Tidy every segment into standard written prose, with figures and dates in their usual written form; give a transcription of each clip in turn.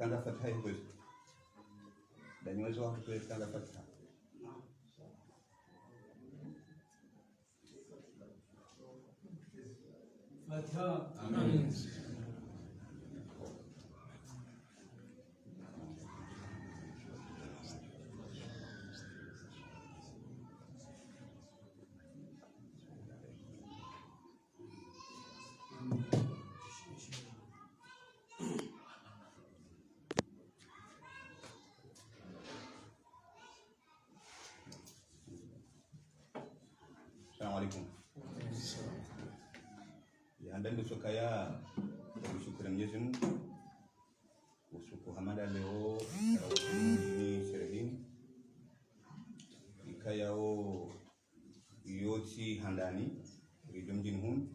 kanda fatha hiyo ndani wazo wako kanda fatha fatha. Amen. Assalamualaikum. Ya ndani sokaya kushukuru Mwenyezi Mungu usiku hamada leo ni serehini ikayao yoti handani rijo mjini hunu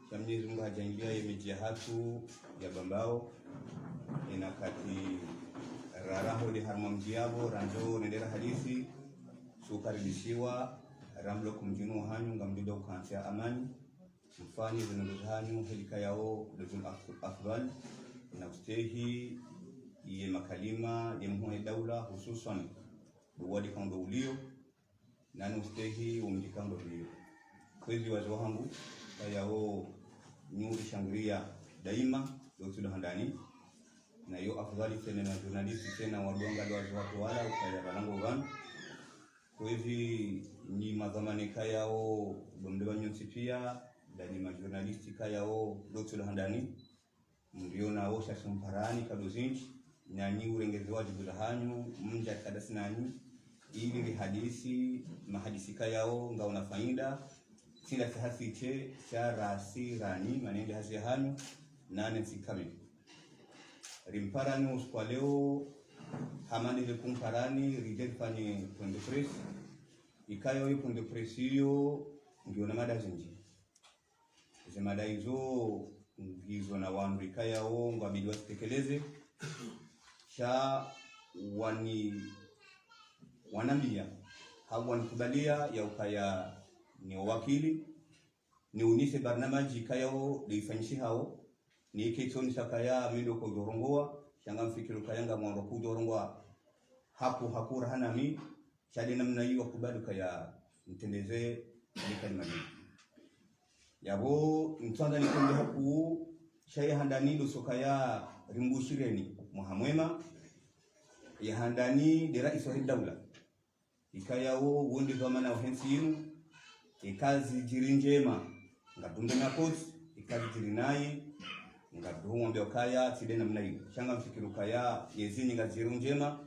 cha Mwenyezi Mungu hajaingia yemejia hatu ya bambao inakati raraho li harma mjiabo ranjo nendera hadithi sukaribishiwa ramlo kumjinu hanyu ngamdido ukansia amani mfani zinunduzi hanyu helika yao dozun afdal na ustehi iye makalima ye mhuwe daula hususan duwadi kando ulio nani ustehi umjikando ulio kwezi wazo hangu kayao nyuri shangiria daima yotudo handani na yo afdali tena na journalisti tena waduanga wazo watu wala ukaya balango gani kwezi ni mazamani kayao bomdewa nyonsi pia ndani majournalisti kayao yotudo handani ndio nao sasa mparani kadozinchi nani urengezi wajibu za hanyu mja kadasi nani ili hadithi mahadisi kayao ngaona faida sila hasiche cha rasi rani manende hasi hanyu nane sikame rimparani uskwa leo hamani ile kumparani rijefanye punde press ikayo hiyo punde press hiyo ndio na mada zinji hizo mada hizo na waamrika yao ngabidi wasitekeleze cha wanambia hao wanikubalia ya ukaya ni wakili ni unise barnamaji kayao lifanyishi hao ni kitoni sakaya mindo ko dorongoa shanga mfikiru kayanga mwando ku dorongoa hapo hakura hana mi chali namna hiyo kubali kaya mtendeze nikalima yabo mtanda ni kumbe hapo shaya handani ndo sokaya rimbushireni muhamwema ya handani de rais wa daula ikayao wondi zamana uhensi yinu ikazi jirinjema ngadunga na kozi ikazi jirinai ngadunga mbeo kaya tide namna hiyo shanga mfikiru kaya yezini ngazirinjema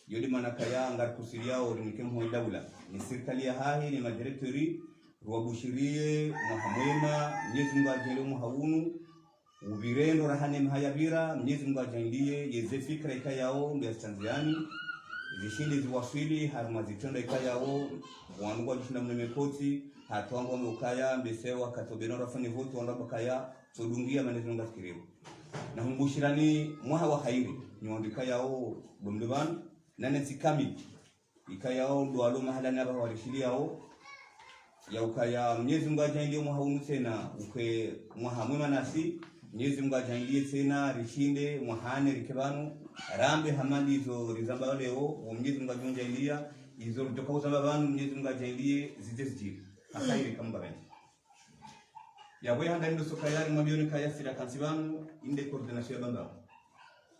yodi mana kaya ngakusiria urinike mwa daula ni serikali ya hahi ni madirektori ruwabushirie muhamwema Mwenyezi Mungu ajele muhaunu ubirendo rahane mhayabira Mwenyezi Mungu ajaindie yeze fikra ikayao ndio Tanzania zishinde ziwasili haruma zitenda ikayao wanugwa jishinda mnemekoti hatuangu wameukaya mbesewa katobeno rafani votu wanabakaya sodungia Mwenyezi Mungu afikiriwa na humbushirani mwaha wa hairi nyondika yao bomdebani nane sikami ikayao dualo mahala naba warishilia yao ya ukaya Mwenyezi Mungu ajaindie muhaunu tena uke muhamwema nasi Mwenyezi Mungu ajaindie tena rishinde muhane rikebanu rambe hamadi hizo rizamba leo Mwenyezi Mungu ajaindie hizo kutoka uzamba banu Mwenyezi Mungu ajaindie ziteziji akairi kambabeni ya boya handani ndo sokayari mabioni kaya sira kansibanu inde coordination ya bamba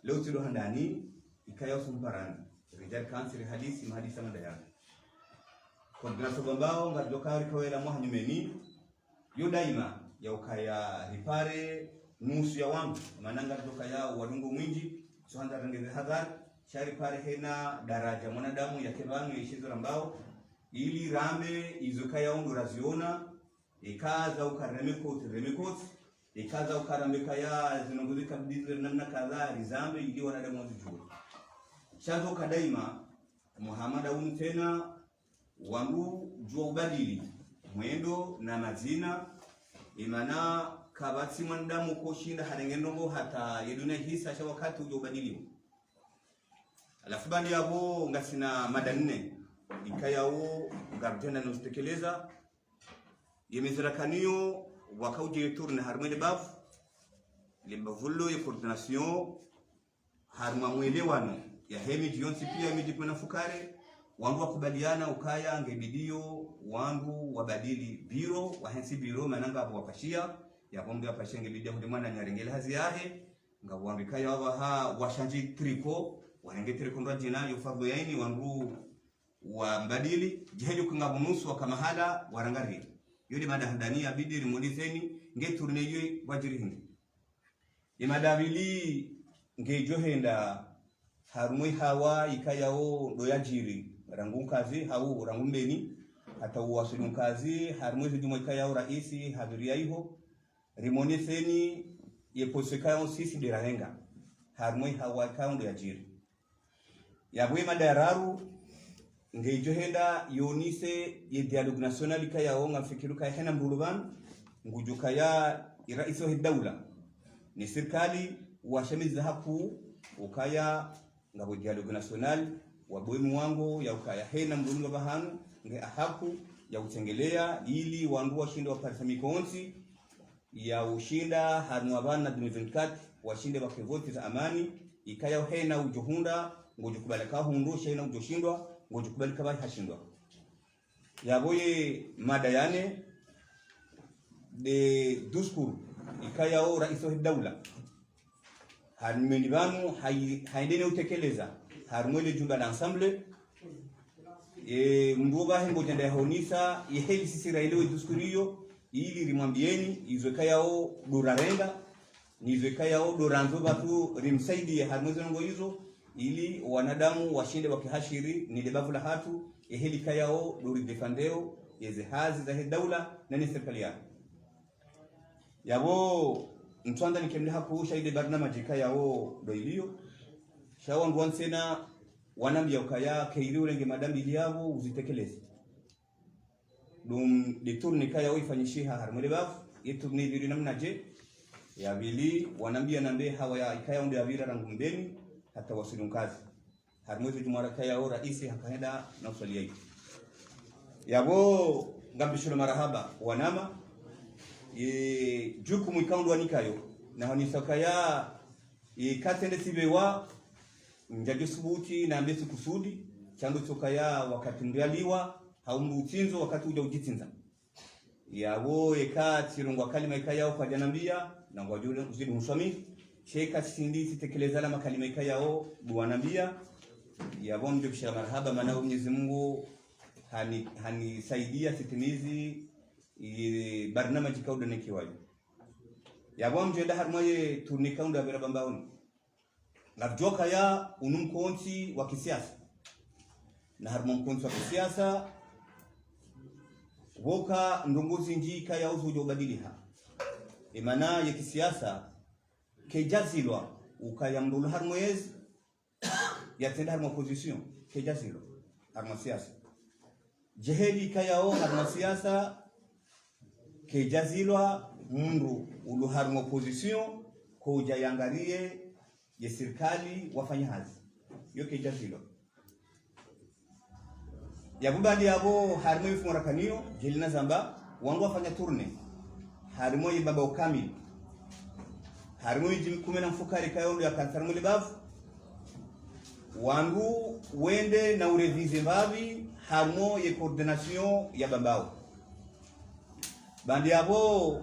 leo tiro handani ikaya sumparani rijal kansiri hadisi mahadisa mandayana coordination bambao ngadokari kawela mwahanyumeni yo daima ya ukaya ripare nusu ya wangu mananga kutoka ya wadungu mwingi so handa rangeze hadhar shari pare hena daraja mwanadamu ya kebanu yishizo rambao ili rambe izukaya undu raziona ikaza ukaremekot ikaza ukarambeka ya zinongozi kabdizo namna kadhaa rizambe ili wanadamu wazijue shazo kadaima Muhammad tena wangu jua ubadili mwendo na mazina imana kabati mwanadamu ko shinda harengendongo hata yeduna hisa sha wakati uje ubadiliwa alafu bandi yabo ngasina madanne ikayao gardena nostekeleza yemizrakaniyo wakauje tourne harmene baf limbavullo ya coordination haruma mwelewano ya hemiji yonsi pia miji kuna fukare wangu wakubaliana ukaya ngebidio wangu wabadili biro wahensi biro mananga abo wapashia ya pombe wapashia ngebidio ndi mwana nyarengele hazi yahe ngawambika ya washanji triko wanenge triko ndo jina yofabo yaini wangu wa mbadili jeheju kungabunusu wakamahala warangari yodi mada handani abidi rimulizeni nge turne yoi wajiri hindi imadabili nge johenda harumwe hawa ikayao doyajiri rangunkazi hau rangumbeni hata uwasulunkazi harumwe zijumo ikayao raisi habiria iho rimoniseni yeposekayao sisi dirahenga harumwe hawa ikayao doyajiri yabwe madararu nge johenda yonise ye dialogue national ikayao ngafikiru kaya hena mbuluban ngujuka ya iraisi wa daula ni serikali washamiza haku ukaya ngabo dialogue national wabwemu wangu ya ukaya hena mbulunga bahanu nge ahaku ya utengelea ili wandu washinde wa parisami konsi ya ushinda hanwa bana 2024 washinde wa kevoti za amani ikaya hena ujuhunda ngojukubaleka hundu shena ujoshindwa ngojukubalika bai hashindwa yaboye madayane de duskuru ikaya o rais wa daula harumeni banu haendene utekeleza harumwele jumba la ensemble mnduga hengo jenda honisa yeheli sisi railo duskuriyo ili rimwambieni izweka yao dorarenga nizweka yao doranzo batu rimsaidi harumwezo ngo hizo ili wanadamu washinde wakihashiri ni debavu la hatu yeheli kayao dori defandeo yeze hazi za daula na ni serikali yao yabo mtwanda nikemleha kuusha ile barnamaji kayao doilio shawa ndwansena wanambia ukaya keiliu lenge madambi yabo uzitekeleze dum de tourne kayao ifanyishiha harmele bafu yeturne biri namna je ya bili wanambia nambe hawa ya ikaya ndio avira rangumbeni hata wasilunkazi harmwezo jumara kayao raisi hakaenda na usali yake yabo ngambishula marahaba wanama jukumu ikaundwa nikayo na honisaka ya katende sibewa njadi subuti na mbesi kusudi chandu chokaya wakati ndialiwa haumbu utinzo wakati uja ujitinza yawo ekati rungwa kalima ikayao kwa janambia na ngwajule uzidi muswami sheka sindisi tekelezala makalima ikayao duwanambia yabo mjo bishara marhaba manao Mwenyezi Mungu hani saidia sitimizi barnamaji kauda nekiwaji yabo mjenda harmoye turni kaunda bera bambaoni ngabjoka ya unumkonsi wa kisiasa na harmon konsi wa kisiasa woka ndongozi njika ya uzo badiliha imana ya kisiasa kejazilwa ukaya mdulu harmoyez yatenda harmo opposition kejazilwa harmo siasa jeheli kayao harmo siasa kejazilwa mundu ulu harmo opposition koja yangarie ya serikali wafanya hazi yo kejazilwa yabubandi yabo harimo ifumarakanio jelina zamba wangu wafanya tourne harimo yibaba ukamili harimo yijikume na mfukari kayondo ya kantarmo libavu wangu wende na urevize mbavi harimo ye coordination ya bambao bandi yabo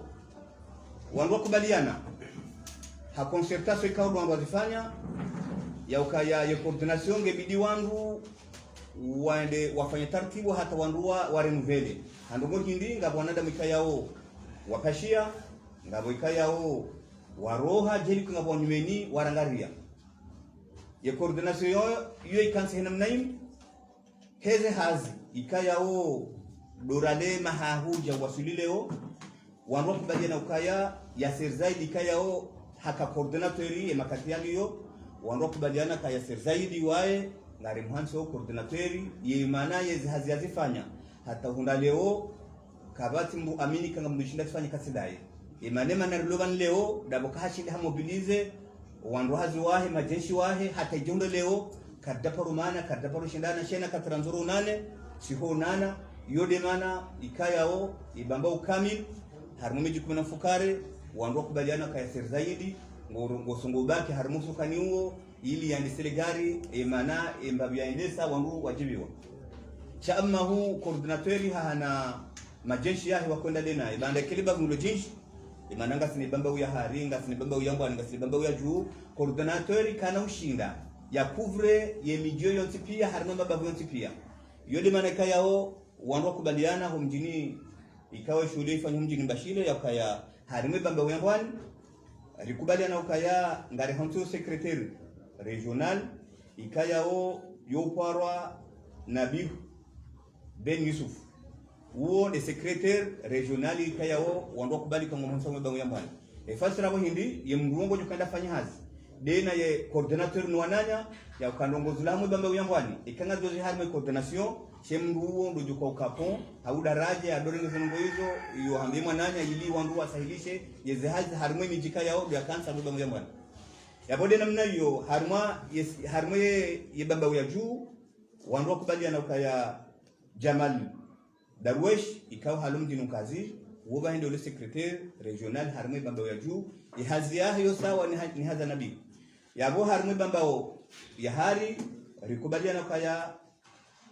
wangu wakubaliana ha concertation ikaundu wangu wazifanya ya ukaya ye coordination ngebidi wangu waende wafanya taratibu hata wandua warenuvele handongo hindi ngabo wanada mikayao wapashia ngabo ikayao waroha jeli ngabo nyumeni warangaria ye coordination yo ikanse henam naim heze hazi ikayao dorale mahahuja wasulileo wanro kubajana ukaya ya serzaidi ikayao haka coordinatori e makatiali yo wanro kubajana kaya serzaidi wae ngari mhanso coordinateri yimana yezi hazifanya hata hunda leo kabati mbu amini kanga mdushinda kufanya kazi dai imane manarloban leo daboka hashinde hamobilize wandu hazi wahe majeshi wahe hata jondo leo kadaparu mana kadaparu shindana shena katranzuru nane siho nana yode mana ikayao ibamba ukamil harmumiji kumena fukare wandu kubaliana kaya serzaidi ngosongo baki harmusu kaniuo ili yandisele gari emana embabu yaendesa wangu wajibiwa chama huu coordinatori hana majeshi yahi wakwenda dena ibanda kiliba ngulo jinshi imananga sinibamba uya haringa sinibamba uya ngwanga sinibamba uya juu coordinatori kana ushinda ya couvre ye mijio yonti pia harima babu yonti pia yodi manaka yao wanwa kubaliana ho mjini ikawa shule ifanye mjini Bashile yakaya harime bamba uya ngwani rikubaliana ukaya ngare hantu secrétaire régional ikayao yoparwa Nabi Ben Yusuf uo le secrétaire régional ikayao wandwa kubali kwa mwanzo mbangu yambani efasira bo hindi ye mrungo jukanda fanya hazi dena ye coordinateur nwananya ya ukandongozi la mbamba yambani ikanga dozi harme coordination chemruo ndo juko ukapon au daraja ya dorengo zingo hizo yo hambe mwananya ili wandu wasahilishe yeze hazi harme mijika yao ya kansa mbamba yambani yabode namna hiyo harma ye bamba ya juu wandu kubaliana ukaya Jamal Darwesh ikawa halum dinu kazi woba ndio le secrétaire régional harme bamba ya juu ihazia hiyo sawa ni hadha nabii yabo harme bamba ya hari rikubaliana ukaya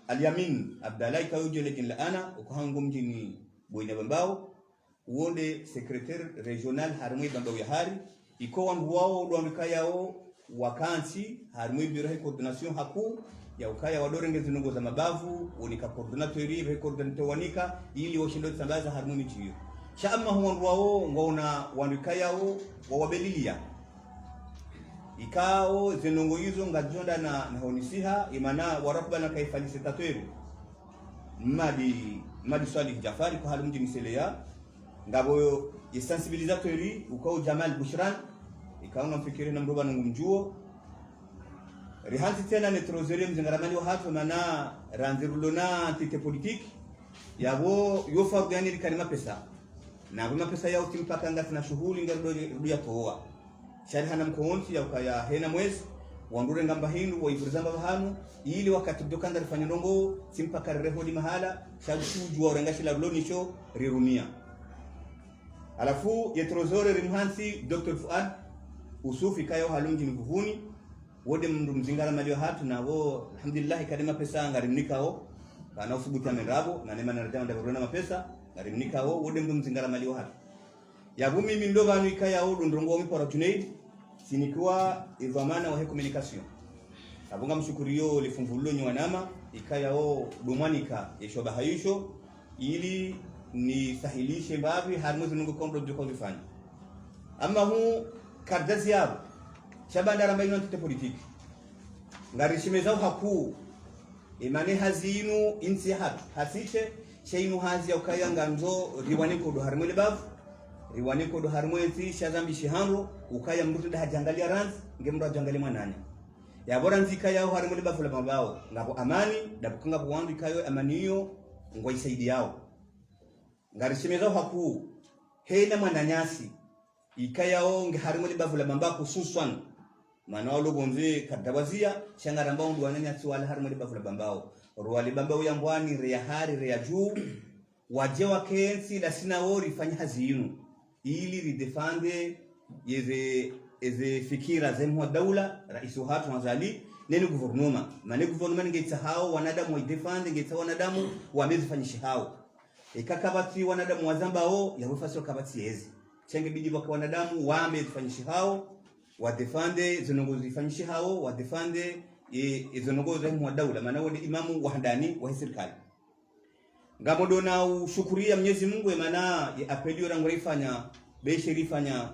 Aliamin Abdallah ikawa jole kin laana ukohangu mjini Boina Bambao uonde secrétaire régional harme bamba ya hari iko wandu wao ndwamikayao wakansi harmu biro coordination haku ya ukaya wadorenge zinungo za mabavu unika coordinatori be coordinator wanika ili washindo sambaza harmu michiyo chama wandu wao ngona wandikayao wawabelilia ikao zinungo hizo ngajonda na honisiha imana warakuba na kaifalisitateur madi Salih Jafari kwa halu mjini Selea ngabo sensibilisatori ukao Jamal Bushran ikaona mfikiri na mroba ngumjuo rihanti tena ni trozerium zingaramani wa hatu mana ranzirulona antite politique yabo yofa gani likanima pesa na bima pesa yao timpaka ngati na shughuli ngarudia toa shari hana mkonti ya ukaya hena mwezi wandure ngamba hindu wa ifurizamba bahanu ili wakati dokanda rifanya ndongo timpaka rehodi mahala shaguju wa urengashi la lonisho rirumia alafu yetrozore rimhansi Dr. Fuad usufi kayo halunji mvuvuni wode mndu mzingara malio hatu na wo alhamdulillah kadema pesa ngarimnikao kana usubuta merabo na nema na rajama ndaburona mapesa ngarimnikao wode mndu mzingara malio hatu yabu mimi ndo banu ikayao ndongo mipora Junaid sinikuwa ivamana wa communication abunga mshukuriyo lifumvululo nywanama ikayao domwanika yeshoba hayisho ili ni sahilishe mbavi harmuzi nungu kondo joko zifanya ama huu kardazi yao shabanda rambaino antite politiki ngarishimezao haku imane hazinu insi hatu hasiche sheinu hazi ya ukaya nganzo riwaniko do harmwele bavu riwaniko do harmwezi shazambi shihanro ukaya mrutu da hajangalia ranzi ngemru hajangalia mwananya ya bora nzika yao harmwele bavu la mabao ngabo amani dabukunga buwandu ikayo amaniyo ngwa isaidi yao ngarishimezao haku heina mwananyasi ikayao ngeharimo libavula mamba kususwan mana walo bonze kadabazia shangara mbao ndo wananya tswala harimo libavula bambao ruwali bambao yambwani ria hari ria juu wajewa kensi la sina wori fanya hazinu ili ridefande yeze fikira zemu wa daula raisu hatu wazali nene guvernoma mane guvernoma ngeita hao wanadamu wa defande ngeita wanadamu wamezi fanyishi hao ikakabati wanadamu wazambao ya rufasi wakabati yezi chenge bidi kwa wanadamu wame zifanyishi hao wadefande zinongozi zifanyishi hao wadefande zinongozi wa daula maana wadi imamu wa handani wa serikali ngamodo na ushukuria Mwenyezi Mungu maana apelio rango ifanya be sherifanya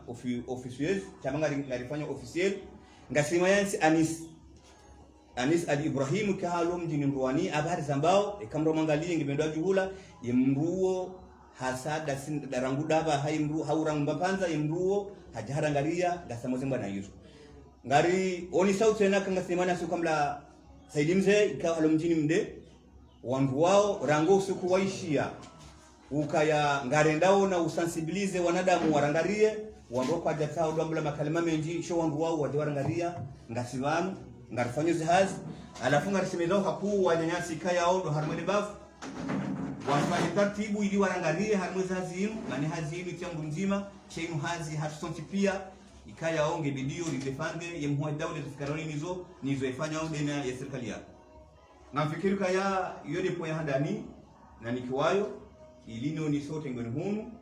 officiels chamanga ngarifanya officiel ngasima yansi Anis Ali Ibrahim kahalo mjini Mruani habari zambao ikamro mangalie ngibendwa juhula yemruo hasada darangu daba haimru haurang mbapanza yemruo hajaharangalia gasamoze mbana yusu ngari oni sauti na kanga semana sukamla saidimze ikahalo mjini mde wandu wao rango suku waishia ukaya ngarendao na usensibilize wanadamu warangarie wandu kwa jatao dombla makalima menji sho wandu wao warangaria ngasivanu ngarifanya zihazi alafu ngarisemezao haku wanyanyasi kayao do harmoni bafu wafanye taratibu ili warangarie harmoni hazinu mani hazinu tiangu mzima chenu hazi hatusonti pia ikaya onge bidio lifande ye mwa dawla zikaroni nizo ifanya au dena ya serikali yako namfikiri kaya yode po ya handani na nikiwayo ilino ni sote ngoni hunu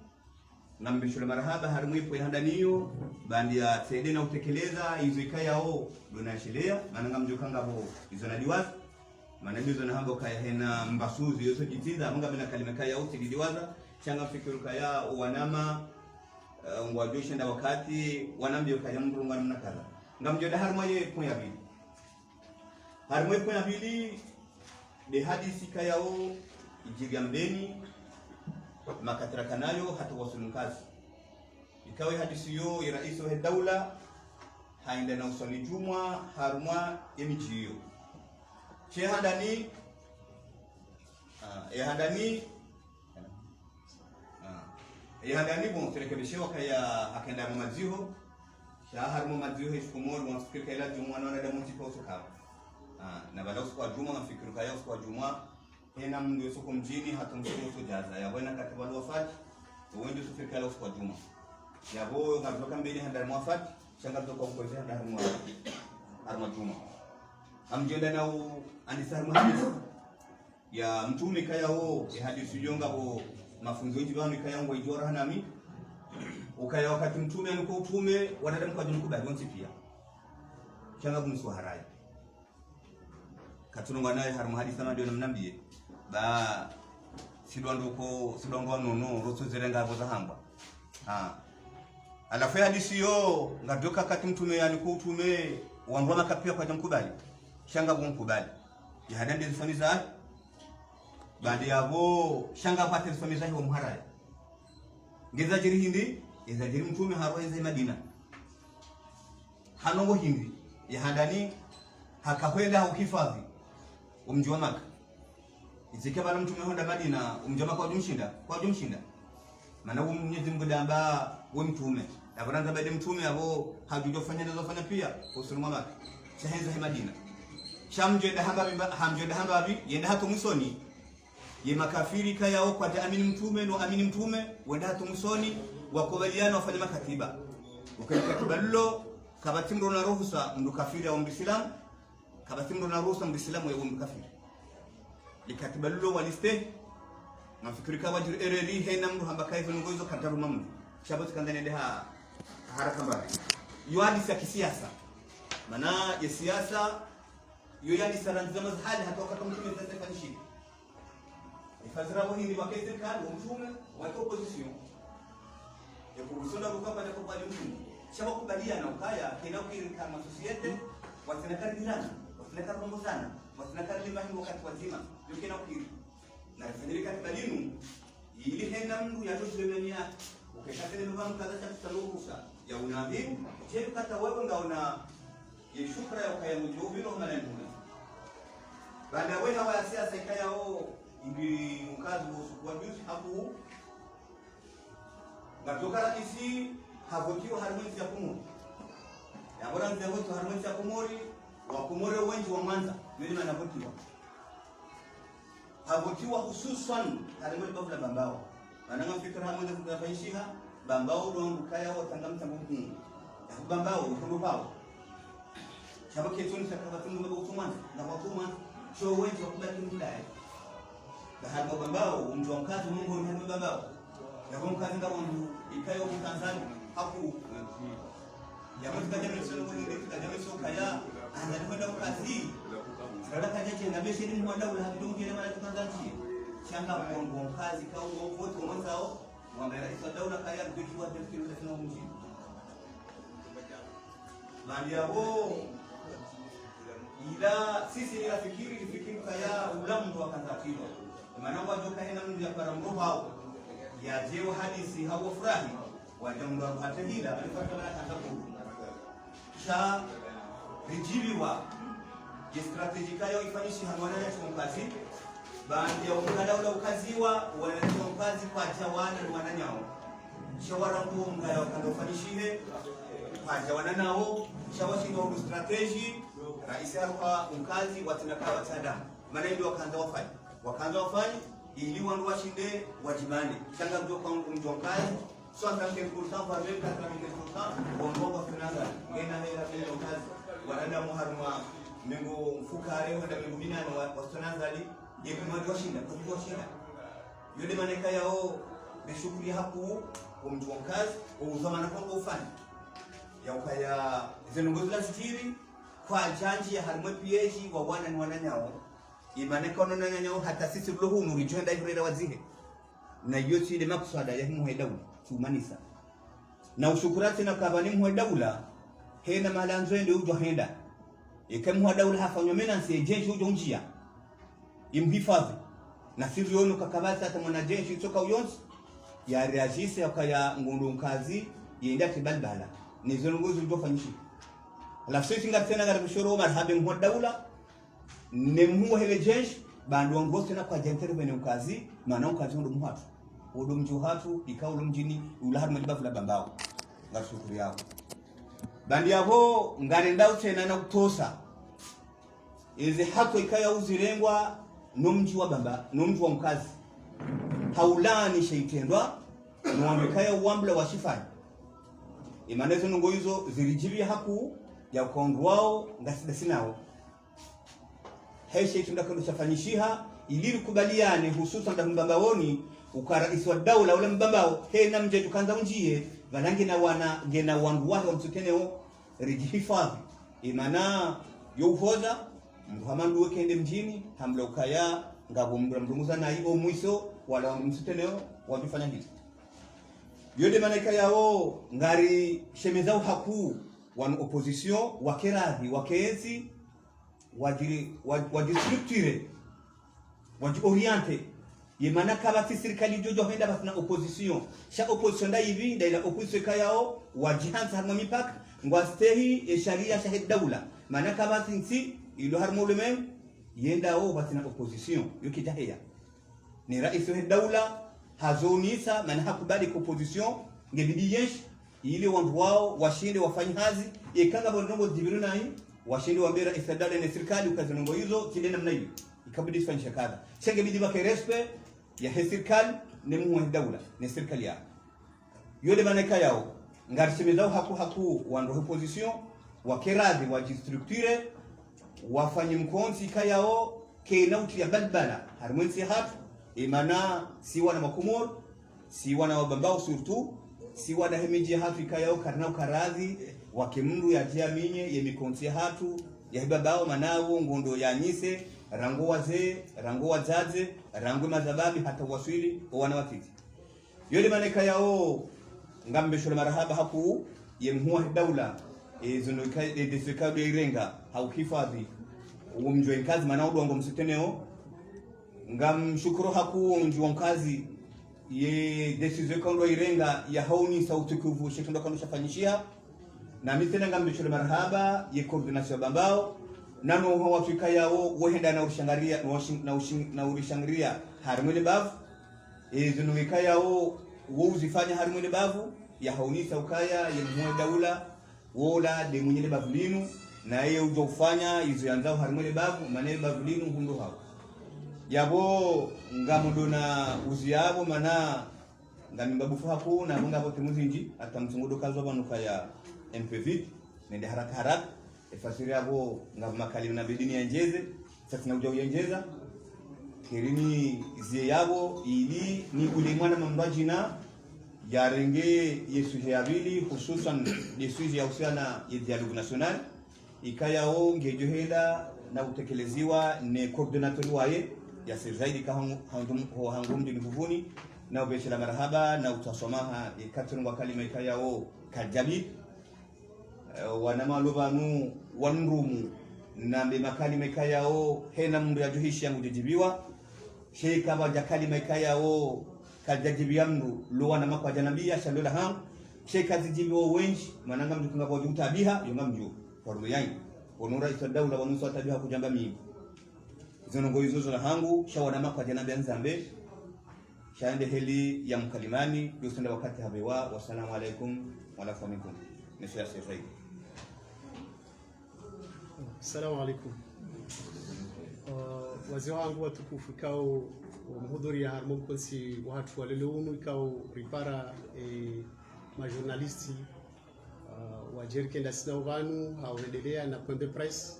ngambishule marahaba harimwe po ya handaniyo bandi ya sedena utekeleza izo ikaya o dona shilea maana ngamjokanga bo izo na diwaza maana hizo na hambo kaya hena mbasuzi yoso jitiza anga bina kalima kaya uti diwaza changa fikiri kaya wanama ngwajoshe nda wakati wanambio kaya mburunga namna kala ngamjoda harmoye po ya bili harmoye po ya bili de hadisi kaya o ijigambeni makatraka nayo hata wasulunkazi ikawe hadisi yo ya rais wa daula haenda na usali jumwa harumwa emijiyo che handani handani bon turekebishewa kaya akenda maziho sha harumwa maziho iskumoro mwafikiri kaya jumwa na damu tiposo kama na baada kwa juma nafikiri kaya kwa juma hena mndu soko mjini hata msoko jaza ya bwana katiba wafati uende sufiri kaya kwa juma ya bo ngatoka mbele handa mwafati shanga toka kwa kwa handa harma juma amjenda na andisa harma ya mtume kaya ho ya hadithi yonga bo mafunzo yetu bwana kaya ngo ijora nami ukaya wakati mtume alikuwa utume wanadamu kwa jumla bonsi pia shanga bunsu haraya katunongwa naye harma hadithi ndio namnambie ba sidwando nono roso zerenga hapo za hamba alafu hadisi yo ngadoka kati mtume yani kwa utume wandwa makapia kwa jamkubali shanga bomkubali ya hadande zifamiza baada yabo shanga pate zifamiza hiyo muharaya ngeza jiri hindi eza jiri mtume harwa eza Madina hanongo hindi ya handani hakakwenda ukifadhi umjua Maka izike bana mtume honda Madina umjua Maka kwa jumshinda maana Mwenyezi Mungu damba we mtume na baranza baada mtume abo hajujofanya nazofanya pia usuluma Maka shahenza Madina shamjenda hamba abi yenda hato musoni ye makafiri kaya kwa amini mtume no amini mtume wenda hato musoni wakubaliana wafanya makatiba ukakatiba lilo kabatimro na ruhusa mdu kafiri au mbislamu kabatimro na ruhusa mbislamu ya mkafiri likatiba lilo waliste nafikiri kawa jiri ereli hena mdu hamba kaifu ngoizo kataru mamu shabati kandani deha haraka mbali yuadisi ya kisiasa mana ya siasa yoyani saranza mazhali hata wakati mtume tatafanishi ifazirabu hindi wakati serikali mtume wa opposition ya kubusonda kukapa na kubali mtume shabakubaliana ukaya kinauki kama societe wasinakari dirana wasinakari romozana wasinakari limahi wakati wazima yokinauki na rafanyiri katika dinu ili hena mdu ya tuzemenia ukekatele mbamu kaza cha tutaluhusa ya unabii je kata wewe ngaona ye shukra ya ukaya mjubilo maneno baada wewe hawa ya siasa ikaya o ibi mkazi wa juzi hapo ngatoka isi havotiwa harmoni ya kumuri ya bora ndio wetu harmoni ya kumuri wa kumuri wengi wa Mwanza ndio wanavotiwa havotiwa hususan harmoni babla bambao ananga fikra harmoni kutafaishiha bambao ndo kaya wa tangamta mungu ya bambao ndo bambao shabaki tuni sakabatungu mbo kutumana na watuma show wengi wakubaki mdai bahati bambao mtu mkazi Mungu ni bambao ya mkazi ngao ikayo Tanzania hapo ya mtu kaja mselo kwa ndio kaja mselo kaya anakwenda kazi sala kaja chenga beshi ni mwanda ula hakidogo kile mara Tanzania shanga kwa kazi kwa wote mwanzao mwambie rais wa daula kaya tukiwa tufikiri tena mjini bali yao ila sisi ni rafikiri kaya ulamu wa kanzatilo maana wajoka hena mtu ya paramro hao ya jeo hadisi hawo furahi wajambo hatahila alipata mara katabu sha rijibiwa je strategy kayo ifanyishi hamwana ya kazi baadhi ya umkada ukaziwa wanatoa kazi kwa jawana ni wananyao shawara nguo mgayo kandofanishihe kwa jawana nao shawashi ndio strategy rais alikuwa mkazi watinaka watada maana ndio wakaanza wafanye ili wandu washinde wajibane shanga mtu kwa mjonkazi 60% par 80% bongo tunaanza ngena hela bila kazi wanadamu haruma mengo mfukare wanda mengo binano watunaanza ali yekuma washinda kwa shida yule maneka yao bishukuri hapo umjua kazi uzamana kwa ufani ya ukaya zinongozi la sitiri kwa janji ya haruma PH wa wana ni wananyao imaneka wananyao hata sisi bluhu nurijenda hirera wazihe na yote ile makusada ya himu hedaula tumanisa na ushukurati na kabani muhedaula hena malanzo ende ujo henda ikemu hedaula hafanywa menansi jeshi ujo njia imhifadhi na siri yono kakabata hata mwanajeshi toka uyonsi ya reagisi ya kaya ngundu mkazi yenda kibalbala ni zonongozi ujo fanyishi alafu sisi ngatena gara mshoro marhabi muhedaula ne muhele jeshi bandu wangosi na kwa jentere bene mkazi maana mkazi ndo muhatu odo mjuhatu ikawo mjini ulahar malibafu la bambao ngashukuri yao bandi yabo ngarenda utena na kutosa izi hako ikaya uzirengwa nomji wa bamba nomji wa mkazi haulani sheitendwa nuambekaya uambula wa shifani imanezo nungo hizo zirijibi haku ya ukondu wao ngasidasi nao heshe itunda kando chafanyishiha ili kubaliane hususan da mbambawoni ukaraisi wa daula ule mbambao hena mjeju kanza unjie vanangi na wana gena wandu wake wa mtukeneo rijihifadhi imana youhoza mhamandu wekende mjini hamla ukaya ngabo mdumuza na hiyo mwiso wala wandu mtukeneo wabifanya hizi yode maneka yao ngari shemezao haku wan opposition wakeradhi wakezi wajistructure wajioriente yemana kaba serikali jojo henda basina opposition sha opposition da hivi da ila opposition kayao wajihanza harma mipaka ngwastehi e sharia shahid daula maana kaba sinsi ilo harmo leme yenda o basina opposition yokitaheya ni rais wa daula hazonisa maana hakubali opposition ngebidi yesh ile wandu wao washinde wafanye kazi ikanga bonongo dibiruna hii washinde wambera isadala na serikali ukazonongo hizo kile namna hiyo ikabidi fanyisha kaza chenge bidi bake respect ya serikali ni muwe daula ni serikali ya yole maneka yao ngarishimezao haku wandu opposition wakeradhi wajistructure wafanye mkonzi kayao kenauti ya balbala harmwensi hatu imana si wana makumor si wana wabambao surtout si wana hemiji hatu kayao karnao karadhi wakemndu ya jiaminye ye mikonzi hatu ya hibabao manao ngondo ya nyise rango wazee rango wazaze rango mazababi hata waswili wana watiti yole maneka yao ngambe shule marahaba haku yemhuwa daula ezono kai desekado irenga haukifadhi umjwe kazi manao dongo msiteneo ngam shukuru haku umjwa kazi ye decision kondo irenga ya hauni sauti kuvu shekendo kondo shafanyishia na mitena ngambe shule marahaba ye coordination bambao nano ho Afrika yao wohenda na urishangaria na urishangaria harimwele bavu ezono yao wozifanya harimwele bavu ya haunisa ukaya ya mwe daula wola de mwenyele bavulinu na yeye ujo ufanya izo yanzao harimwele bavu manele bavulinu hundo hao yabo ngamundo na uziyabo mana ngamimbabu fahaku na munga bote muzinji atamsungudo kazo banuka ya MPV nende haraka efasiri yabo ngamakali na bidini ya njeze sasa na uja uyenjeza kirini izie yabo ili ni ulimwana mambaji na yarenge yesu ya bili hususan yesu ya usiana ya dialogue national ikayao ngejohela na utekeleziwa ne coordinator waye ya zaidi kama hangumdi nguvuni na ubeshela marhaba na utasomaha ikatunwa kalima ikayao kajabi wanama lobanu wanrumu na makalima ikayao hena mndu ya juhishi yangu jibiwa sheika wajakali ikayao kajajibiya mndu luwana makwa janabia shalula hang sheika zijibiwa wenji mananga mndu kunga kwa jutabiha yunga mju formu yangi onura isa daula wanusa tabiha kujamba mingi zonongo hizo na hangu shawana makwa janabia nzambe shaende heli ya mkalimani yosenda wakati habewa wasalamu alaikum wala famikum nishia sefai. Assalamu alaikum. Wazee wangu watukufu, kao mhudhuria harmo konsi watu waleleunu ikao ripara majurnalisti wa jerikenda sina uvanu hauendelea na point de presse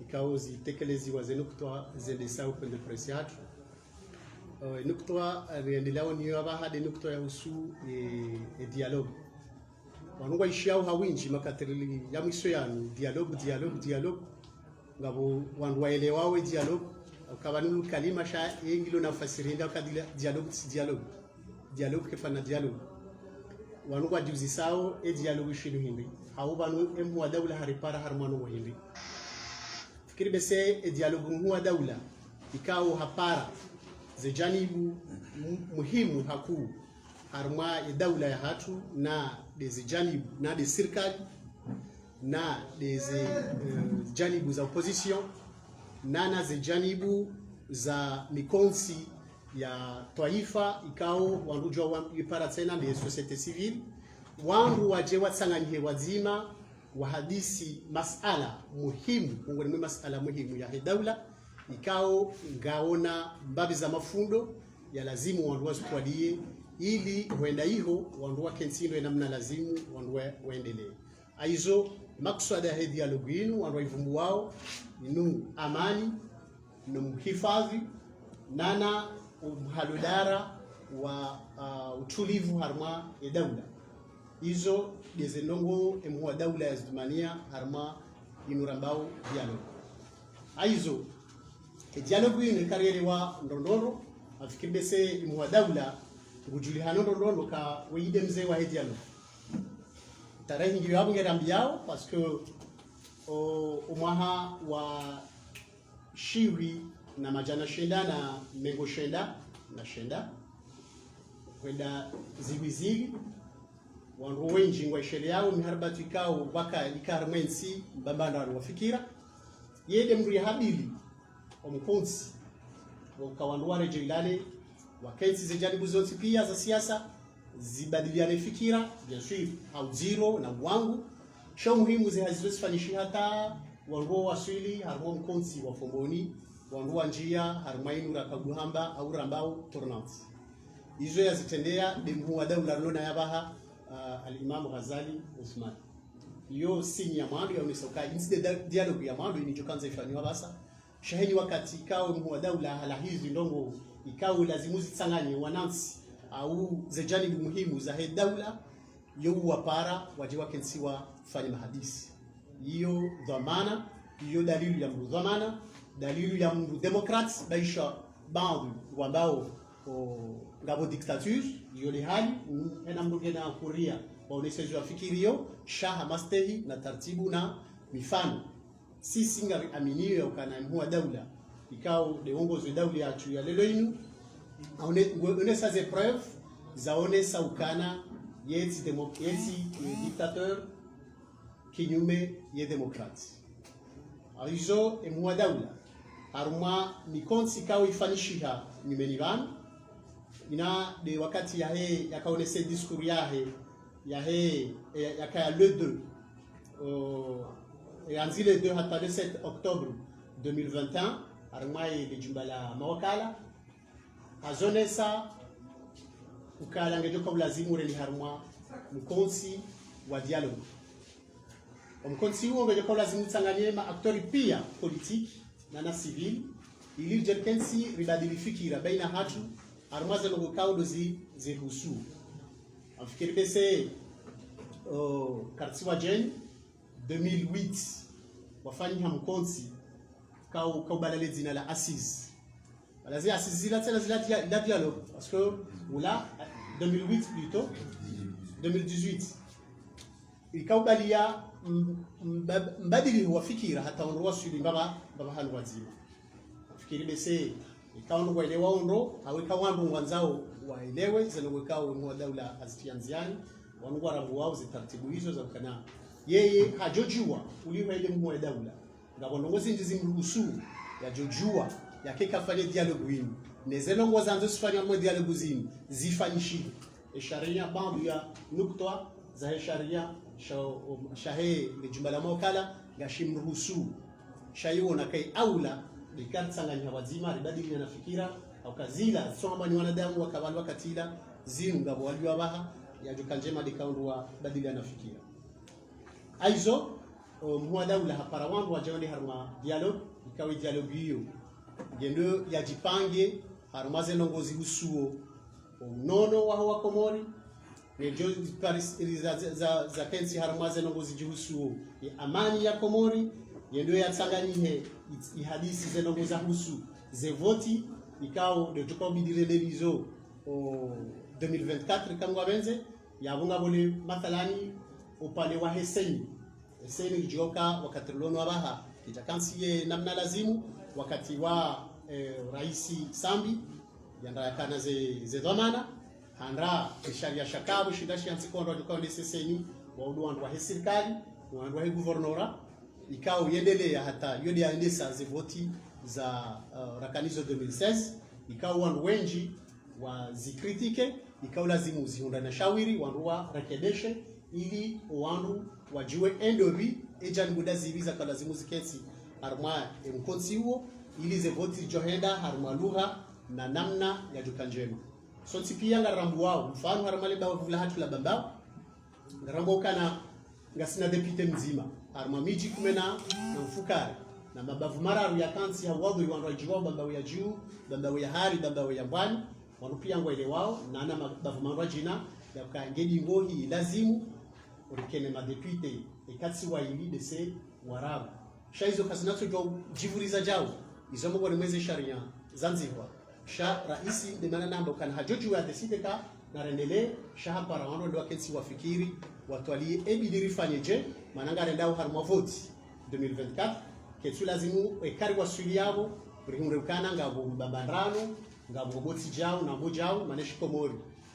ikao zitekelezi wazenu kutoa zendesa point de presse hatu nukutwa riendelea ni yaba hade nukutwa ya husu dialogue wanungwa ishiao hawinji makaterili ya mwiso yanu dialogue ngabo wandu waelewawe dialogue ukabanulu kalima sha yengilo na fasirinda kadila dialogue kefana dialogue wanungwa juzi sao dialogue shinu hindi hau banu emu wa dawla haripara harmanu wa hindi fikiri bese dialogue huwa dawla ikao hapara zijanibu muhimu haku harma ya dawla ya hatu na zijanibu na de serikali na janibu za opposition na zijanibu za mikonsi ya taifa ikao wanujwa ipara tena de societe civile wangu waje watsanganyhe wazima wahadisi masala muhimu ngoni masala muhimu ya dawla ikao ngaona mbabi za mafundo ya lazimu wandu wasikualie ili huenda hiho wandu wa kensindo namna lazimu wandu waendelee aizo maksada ya dialogue yenu wandu ivumbu wao inu amani na mhifadhi nana mhaludara wa utulivu harma ya dawla hizo dezenongo emhuwa dawla ya zidumania harma inurambao dialogue aizo dialogue yinu karere wa ndondoro afikibese imhuwa dawla ngujulihano ndondoro ka weide mzee wa dialogue tarehe ngiyo hapo ngerambiao parce que umwaha wa shiwi na majana shenda na mengo shenda na shenda kwenda zigwizigi wandu wenji ngwa shele yao miharbatu ikao baka ikarmensi mbambanda wafikira yede mri habili omkonsi wakawanduare jilale wakensi zijanibu zote pia za siasa zibadiliane fikira bien sûr au zero na wangu sho muhimu zihazifanishi hata wango waswili harmo mkonsi wa fomboni wango njia harmainu rakaguhamba au rambao tournante hizo yazitendea demhu wa dawla lona yabaha al-Imam Ghazali Uthman yo sini ya mwandu ya unisoka instead dialogue ya mwandu inichokanza ifanywa basa shaheni wakati ikao mhu wa dawla hala hizi ndongo ikao lazimu zitsanganye wanansi au zejanibu muhimu za he dawla yo wapara wajiwa kensiwa fanya mahadisi hiyo dhamana hiyo dalili ya mdu dhamana dalili ya mdu demokrat baisha bandu wambao ngabo dictature hiyo hali ena mdu gena kuria waoneshezo afikirio shaha mastehi na taratibu na mifano sisi ngari aminio ya ukana mhuwa dawla ikao de ongozo dawla ya chu ya lelo inu aone sa ze preuve zaone sa ukana yeti dictateur kinyume ye demokrati aizo mhuwa dawla haruma mikonsi kao ifanishiha nimenivana ina de wakati ya he yakaonese discours ya he yakaya le 2 yanzi le 2 hata le 7 octobre 2021 armai de jumbala mawakala azonesa ukala ngejoka ulazimu reli harma mkonsi wa dialogue mkonsi huo ngejoka ulazimu tsanganye ma aktori pia politiki na civil ili jerkensi ribadili fikira baina hatu armaza no kaudo ziruhusu afikiri pese kartiwa jen 2008 wafanya mkonsi kau balale zina la assise balazi assise zila tena zila dialogue parce que là 2008 plutôt 2018 ikaubalia mbadili wa fikira hata onroa suli baba hanu wazima fikiri bese ikaondo waelewa ondo aweka wandu wanzao waelewe zanowekao mwa dawla azitianziani wangu warambu wao zitaratibu hizo za kana yeye hajojua uliwa ile mwa dawla ngabo ndongozi ndizi mruhusu ya jojua yakeka fanye dialogue winu nezeno ngozanzo sifanya mwa dialogue zini zifanyishi sharia bandu ya nukta za sharia shahe lejumbala mokala gashimruhusu shayo na kai aula likartsanganya wazima ribadili na fikira au kazila soma ni wanadamu wakabalwa katila zinu ngabo waliwa baha ya jukanjema dikaundwa badili anafikia aizo mwadawula hapara wangu wajawali harma dialogue ikawe dialogue hiyo gendo yajipange harmaze nongozi husuo nono wa Komori nejo Paris za kensi harmaze nongozi jihusuo amani ya Komori yendo yatsanganyike ihadisi zenongoza husu zevoti ikao de tukao bidire lebizo 2024 kangwa benze yabunga bole mathalani upale wa Heseni joka wakati lono abaha itakansiye namna lazimu wakati wa raisi Sambi yanda yakana ze dhamana handra sharia shakabu shidashi ansikondo joka ndeseseni wa uduandu wa serikali wa wa guvernora ikao yendelea hata yodi yaendesa zevoti za rakanizo 2016 ikao wandu wengi wa zikritike ikao lazimu zihunda na shawiri wandu wa rekedeshe ili wandu wajue endobi ejani buda zibiza kwa lazimu zikesi harma mkonsi huo ili zevoti johenda harma lugha na namna ya jukanjema so tipia ngarambu wao mfano harma leba wavula hatu la bambao ngarambu kana ngasina depute mzima harma miji kumena na mfukari na mabavu mararu ya kansi ya wadhu wandu wajiwao bambao ya juu bambao ya hari bambao ya mbwani wanupia ngwele wao na ana mabavu mararu jina ya kangedi ngohi lazimu urikene madepute ekatsi wa ili dese warabu shaizo kazinatu jo jivuriza jao izomo kwa mwezi sharia Zanzibar sha raisi de mana namba kan hajoju ya deside ka na rendele sha para wano ndo wakensi wafikiri watwali ebidiri fanyeje mananga rendao harma vote 2024 ketsu lazimu ekari wa swili yabo urihunrekana ngabo mbambandrano ngabo boti jao na mbojao maneshi Komori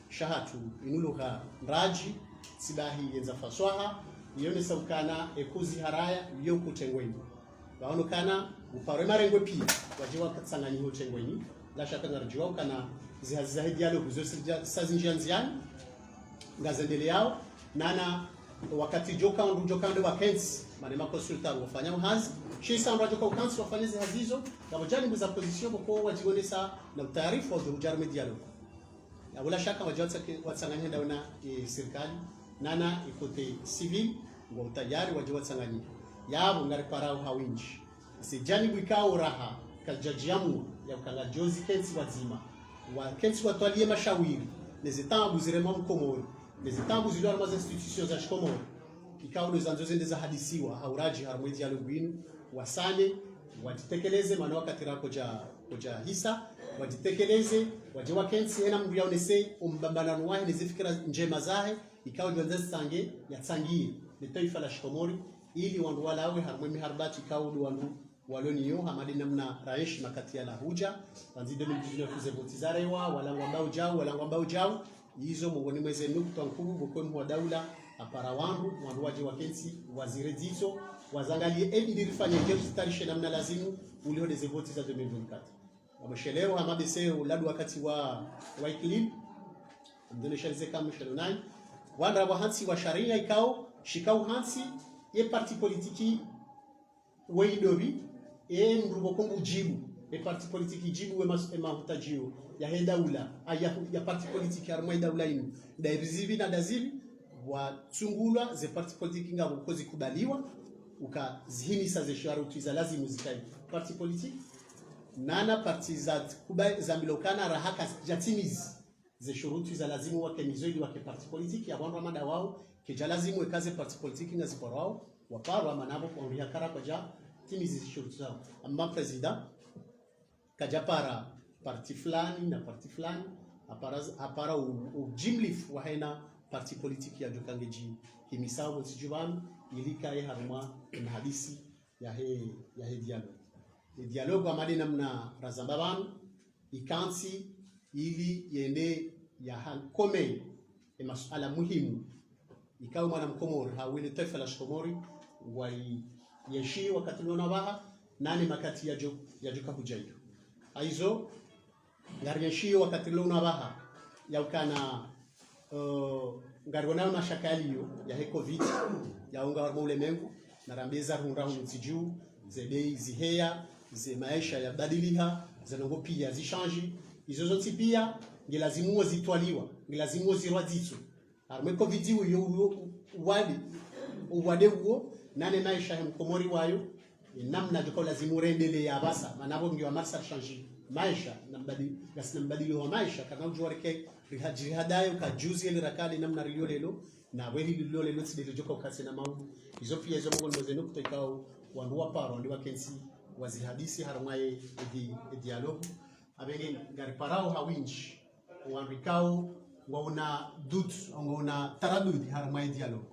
shahatu inuluha raji sibahi yenza faswaha yone saukana ekuzi haraya yo kutengweni baonokana upare marengwe pia wajiwa katsanganyi ho tengweni la shaka ngarjiwa kana zihazizahi dialogue zo sazinjanziani ngazendele yao nana wakati joka ndo wakensi manema consultant wafanya uhazi shisa ambacho kwa kansi wafanya zihazizo kama jani mbuza position kwa wajigonesa na taarifa wa ujarme dialogue ya wala shaka watsanganya ndaona serikali nana ikote civil ngo utayari waje watsanganya yabo ngari parao hawinji sijani bwikao raha kajajiamu ya kanga jozi kensi wazima wa kensi watwalie mashawiri nezitambu zirema mkomori nezitambu zilwa na institutions za Komori ikao ndo zanzo zende za hadisiwa hauraji harmwe dialogue inu wasane wajitekeleze maana wakati rako koja hisa wajitekeleze waje wakensi ena mndu yaonese umbambanano wahe nezifikira njema zahe ikao ndio sange yatsangie ni taifa la Komori ili wandu walawe harmwe miharbati ikao ndo wandu waloniyo hamadi namna raishi makati ya la huja wanzi 2019 kuzevoti zarewa wala ngambao jao hizo mongoni mweze nukta nkuru bokwe mwa daula apara wandu waje wakensi wazirezizo wazangalie ebidiri fanye ndio starishe namna lazimu ulio dezevoti za 2024 wameshelewa hamabese uladu wakati wa Wycliffe mdoneshalize kama shalonai wanda wa hansi wa sharia ikao shikao hansi ye parti politiki weidobi mrubo kongu jibu parti politiki jibu ema hutajio ya hedaula ya parti politiki armwa daula inu daizibi na dazibi wa tsungulwa ze parti politiki ngabo kozi kubaliwa ukazihimisa ze sharuti za lazimu zikai parti politiki nana parti za milokana rahaka jatimizi ze shuruti za lazimu wake mizoidi wake parti politiki ya wandu amada wao keja lazimu ekaze parti politiki na ziporo wao waparu amanabo kwa urihakara kwa ja timizi ze shuruti zao amma president kajapara parti fulani na parti fulani apara ujimlifu wahena parti politiki ya jokangeji himisao msijubanu ilika ye haruma na hadisi ya he dialogue dialogue amadi namna razambabanu ikansi ili yende ya hankome masuala muhimu ikawa mwana mkomori hawile taifa la Komori wali yeshi wakati lona baha nani makati ya joka hujaidu aizo ngari yeshi wakati lona baha ya ukana ngari wana na shakaliyo ya he covid ya unga warmo ulemengu na rambeza hunrahu msiju zebei ziheya ze maisha ya badiliha zinongo pia zishanji izo zote pia ngelazimu zitwaliwa ngelazimu zirwa ditso armeko video yo wade huo nane maisha mkomori wayo namna joko lazimu rendele ya basa manabo ngiwa marsa change maisha na mbadili wa maisha kana ujuareke rihadayo ka juzi ile rakali namna rilio lelo na weli rilio lelo tsidele joka ukase na mau izo pia izo mongo mozeno kutoka wanduwa paro ndi wakensi wazihadisi haramaye dialogue abenge ngari parao hawinji wanrikao wauna dut wauna taradudi haramaye dialogue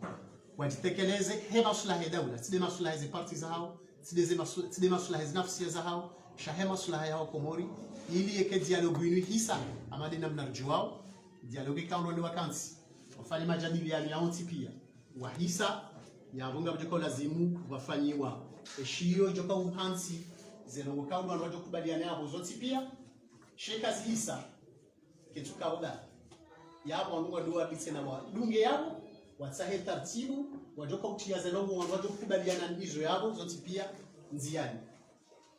wajitekeleze he maslahi dawla side maslahi za parti zao side maslahi nafsi zao shahe maslahi yao komori ili yeke dialogue yinu hisa amade namna rjuwao dialogue kaundo ni wakansi wafanye majadiliano yao pia wahisa yabunga bjoko lazimu wafanyiwa eshiyo joka uhansi zenongo kaundo anojo kubaliana yabo zote pia sheka hisa kitu kauda yabo wangu ndoa bitena wa dunge yabo watsahe taratibu wajoka kutia zenongo wangu kubaliana ndizo yabo zote pia nziani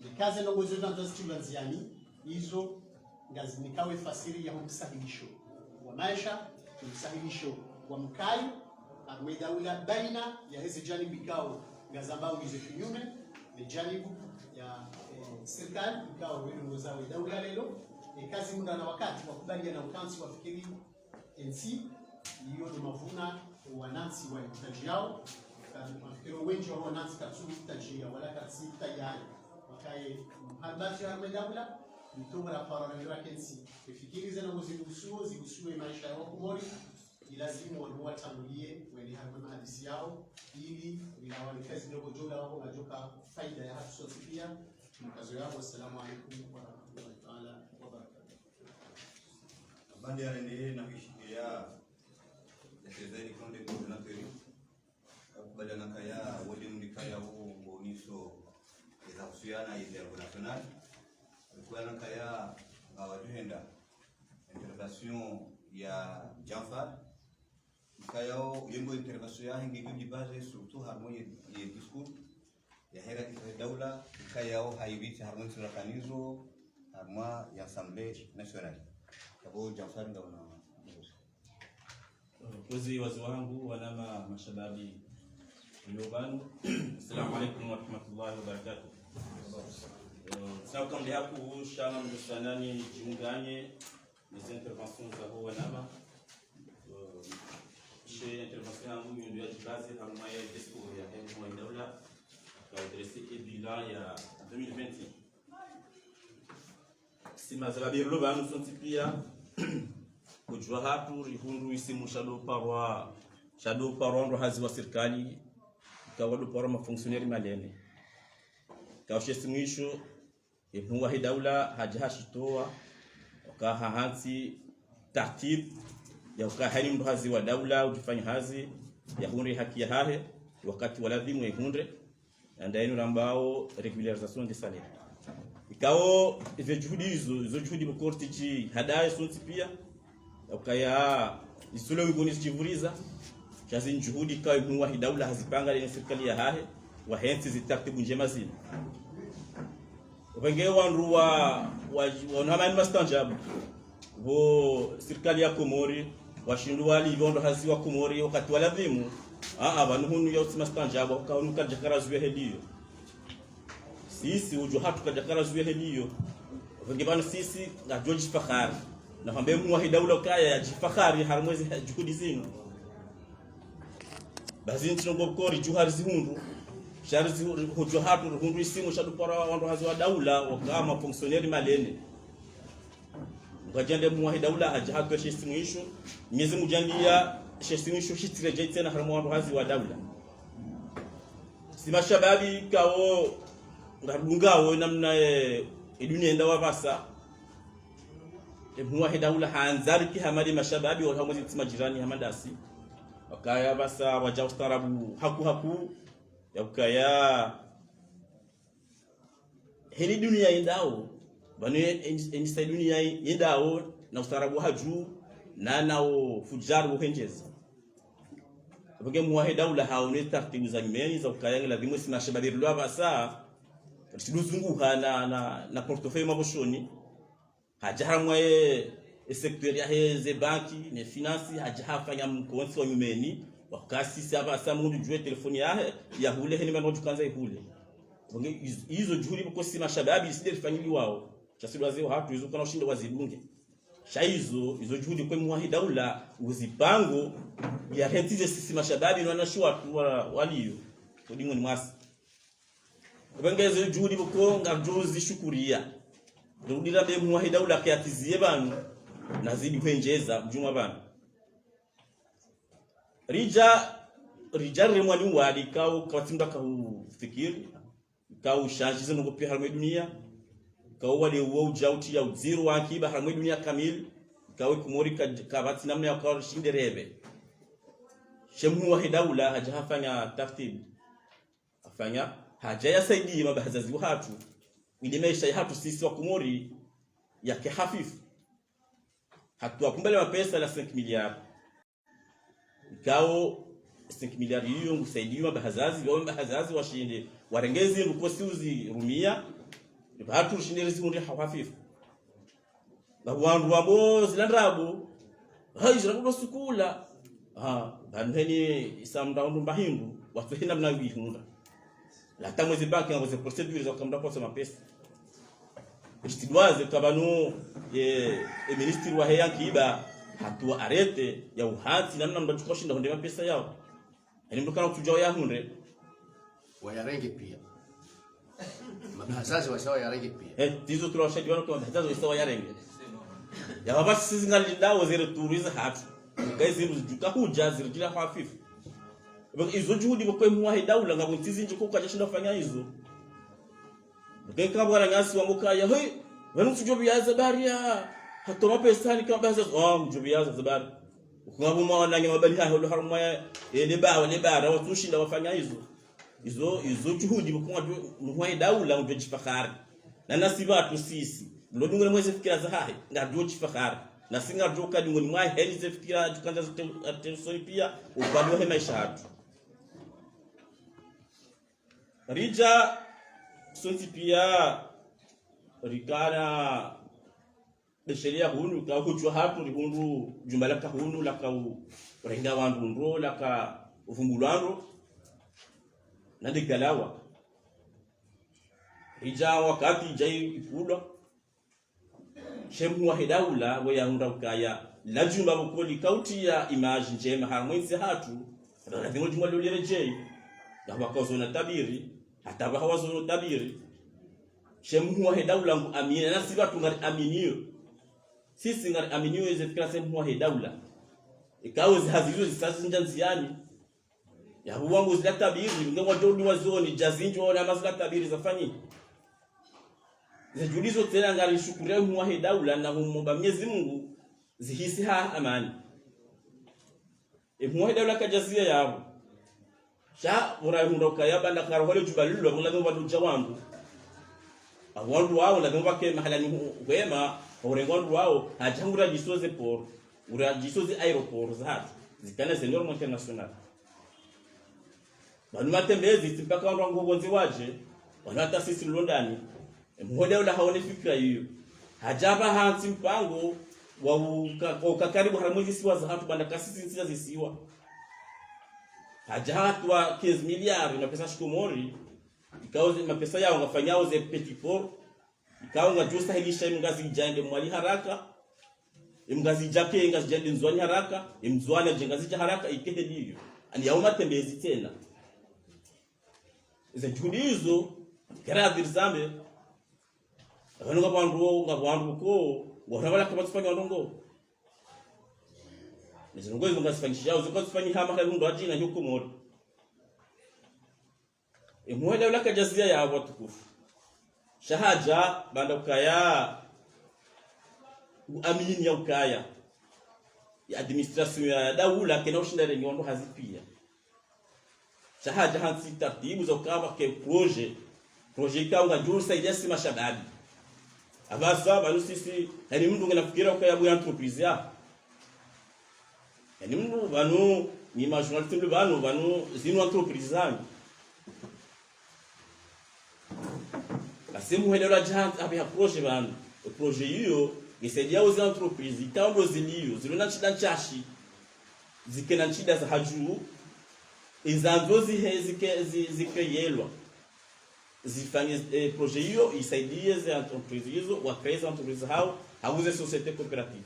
nikaze nongo zote ndozitiva nziani hizo ngazi nikawe fasiri ya msahilisho wa maisha msahilisho wa mkai amwedaula baina ya hizi janibu ikao ngazambao hizo kinyume ni janibu ya serikali ikao wenu zao daula lelo kazi muda na wakati wakubaliana na ukansi wafikiri NC hiyo ndo mavuna wanansi wa mtaji yao wafikiri wengi wa wanansi katsu tajia wala katsi tayari wakae mhalbati ya daula mtumara para na vacancy ifikiri zana zigusuwe maisha yao kumori ilazimu wanua tangulie wali harma hadisi yao ili inawani kazi ndogo jola wao najoka faida ya hatu sote pia mkazo yao. Assalamu alaykum wa rahmatullahi ta'ala wa barakatuh. Bandi anaendelea na kishikia zaidi konde kuna peri kubadana kaya wale mlikaya huo ngoniso za kusiana ile international kwa kaya awajuhenda intervention ya Janfar kayao yengo intervention ya hingi di base surtout harmonie ya discours ya hera daula kayao haibiti harmonie sur rakanizo harmonie ya assemblée nationale kwa Janfar ngaona kozi wazi wangu wanama mashababi Nyobanu. Assalamu alaykum wa rahmatullahi wa barakatuh. Sasa kama hapo shana msanani jiunganye les interventions za huwa nama chez intervention yangu ndio ya base kama ya discours ya Henry Daula kwa adresse bilan ya 2020 si mazalabi robanu sont pia kujua hatu rihundu isimu shadow parwa ndo hazi wa serikali kawado parwa mafonctionnaire malene kawashe simisho ibunwa hidaula hajahashitoa wakaha hansi tartib ya ukahani ndo hazi wa daula ujifanya hazi ya hunri haki ya hahe wakati waladhimu ya hunre ndainu ambao regularisation des salaires ikao ive juhudi hizo juhudi mkorti chi hadaya sunti pia ukaya isule wigoni chivuriza chazi juhudi kwa ibunwa hidaula hazipanga ile serikali ya hahe wa hensi zitaratibu njema zini wengine wanruwa wanamani mastanjabu wo serikali ya Komori washindwa livondo hazi wa Komori wakati waladhimu abantu hunu yose mastanjabu kaunuka jakara zuwe heliyo sisi ujo hatu kajakara zuwe heliyo wengine bana sisi na George Fakhari na hambe muwahidaula kaya ya jifakhari harmwezi juhudi zinu bazi ntingo kori juhari zihundu sharizi hojo hatu hundu isimu shadupara wandu hazi wa daula wakama fonctionnaire malene ngajende muwahidaula hajahatu shisimu isho miezi mujandia shisimu isho shitireje tena harmu wandu hazi wa daula sima shababi kao ngarungawo namna dunia enda wabasa muwahidaula hanzari ki hamadi mashababi wa hamwezi tima jirani hamadasi wakaya basa waja ustarabu haku ya ukaya hili dunia indao banu enisa dunia indao na ustarabu haju na nao fujar buhenjeza bage muwahidaula haone tartibu za nyimeni za ukaya lazima sima shababi lwa basa siduzunguka na portofeuille maboshoni hajahamwe secteur ya heze banki ne finance hajahafanya mkonsi wa nyumeni wakasisi aba mundu jue telefoni ya hule heni mano jukanza ihule hizo juhudi buko si mashababi isije lifanyili wao chasidwa zao hatu hizo kana ushinda wazibunge shaizo hizo juhudi kwa muwahi daula uzipango ya hetize sisi mashababi na wanashua tu waliyo kudingo ni mwasi ubengeze juhudi buko ngajuzi shukuria rudira be muwahi daula kayatizie banu nazidi kwenjeza mjuma bana rija remwani wali kao kawatinda ka fikiri kao shanjize ngo pia harme dunia kao wale uo ujauti ya uziro wa akiba harme dunia kamili kao kumori kabati namna ya kao shinderebe shemu wa daula hajafanya tartib afanya haja yasaidie mabahazazi watu ile maisha ya hatu sisi wa kumori yake hafifu hatua kumbele mapesa la 5 miliardi ikao 5 miliardi hiyo ngusaidiwa bahazazi wao bahazazi washinde warengezi ngukosi uzi rumia batu shinde rizimundi hafifu na wandu wabo zilandrabo haijira kudo sukula banheni isamdaundu mbahindu watu hina mna bihunda la tamwezi banki ngoze procedure za kamda kwa mapesa Istidwaze kabanu ministri wa heya kiba hatua arete ya uhati namna mbachuko shinda honde pesa yao. Yani mtokana kutujao ya hunde wayarenge pia. Mabahazazi wasawa yarenge pia. Tizo tulawashadi wano kwa mabahazazi wasawa yarenge. Ya wabasi sisi ngali dawo zere turiza hatu. Gaisi mzuka huja zere jila hafifu. Izo juhudi kwa muwahi daula ngabu ntizi njiko kwa jashinda fanya hizo. Ngeka bwana ngasi wa mukaya hey wanu tujobi ya zabaria hatoma pesa ni kama baza mjobi ya zabari ukungabu mwana ngema bali hayo haruma le bara watushinda wafanya hizo juhudi kwa muhai daula mbeji fakari na nasiba tu sisi ndo ngone mweze fikira za hai ngado chifakari na singa joka ngoni mwai heli ze fikira tukanza atensoni pia ubado he maisha hatu rija sonti pia rikana besheria hunu ka kujua hatu rihundu jumbalaka hunu laka urenga wandu ndo laka uvungulando na digalawa ija wakati jai ikula shemu wa hidaula wa yahunda ukaya la jumba bukoli kauti ya image njema harmonize hatu na ndimo jumba lolere jei na wakazo na tabiri hata hawazo tabiri shemu wa daula ngu amina na si watu ngari aminio sisi ngari aminio ize fikira shemu wa daula ikawa hazizo zisasa njanziani ya huwangu zila tabiri ngwa jodi wazoni jazinjo na mazila tabiri zafanyi zijulizo tena ngari shukuria wa daula na humomba Mwenyezi Mungu zihisi amani wa daula kajazia yao sha urahundoka yabanda karahole jubalilo mulanga waduja wangu awandu wao la ngomba ke mahalani wema urengondu wao hajangura jisoze por ura jisoze aeroport zatu zikana ze norme international banu matembezi tipaka wangu bonzi waje wanata sisi Londani mmoja ula haone fikra hiyo hajaba hansi mpango wa karibu haramuzi siwa za hatu banda kasisi nsia zisiwa hajatwa 15 miliari na pesa shikomori ikao mapesa yao ngafanyao ze petit port ikao ngajusta hilisha mngazi jande mwali haraka mngazi jake ngazi jande nzwani haraka mzwani jengazi haraka ikende hiyo ani yao matembezi tena ze julizo karadir zambe abantu ngabandu ko ngabala kama tufanya ndongo nizongo izo ngasifanyishia uzo kusifanyia hama harundo ajina yuko mori mmoja ulaka jazia ya watukufu shahaja banda ukaya amini ya ukaya ya administration ya daula kena ushinda renyondo hazipia shahaja hansi taratibu za ukaba ke projet kaunga juu saidia si mashababi abasa banu sisi yani mtu nganafikira ukaya bu entreprise ya yani mtu banu ni majournaliste banu zinu entreprise zangu la semu hele la jant abi approche banu projet hiyo isaidia aux entreprises ikaondo zilio zilona chida chashi zikena chida za haju izanzo zikeyelwa zifanye projet hiyo isaidie za entreprises hizo wakaeza entreprises hao hauze societe cooperative.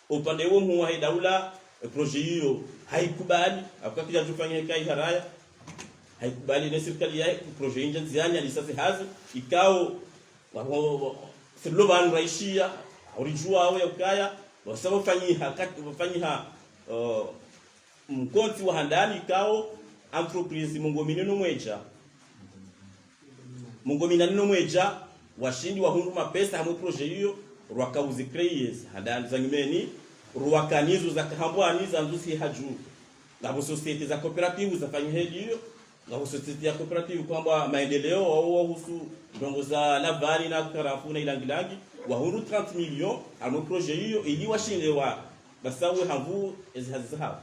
Upande huo mwa daula projet hiyo haikubali akakija tufanye kai haraya haikubali na serikali yake projet inje ziani alisasi hazi ikao silo ban raishia ulijua au yakaya wasabu fanyiha mkonti wa handani ikao entreprise mungo minano mweja washindi wa hundu mapesa hamu projet hiyo rwakauzi create handani zangimeni ruwakanizo za kahambwani za ndusi haju na society za cooperative zafanya hiyo na society ya cooperative kwamba maendeleo au husu ndongo za lavani na karafu na ilangilangi wa huru 30 millions amo projet hiyo ili washindewa basawe hambu ezihazihao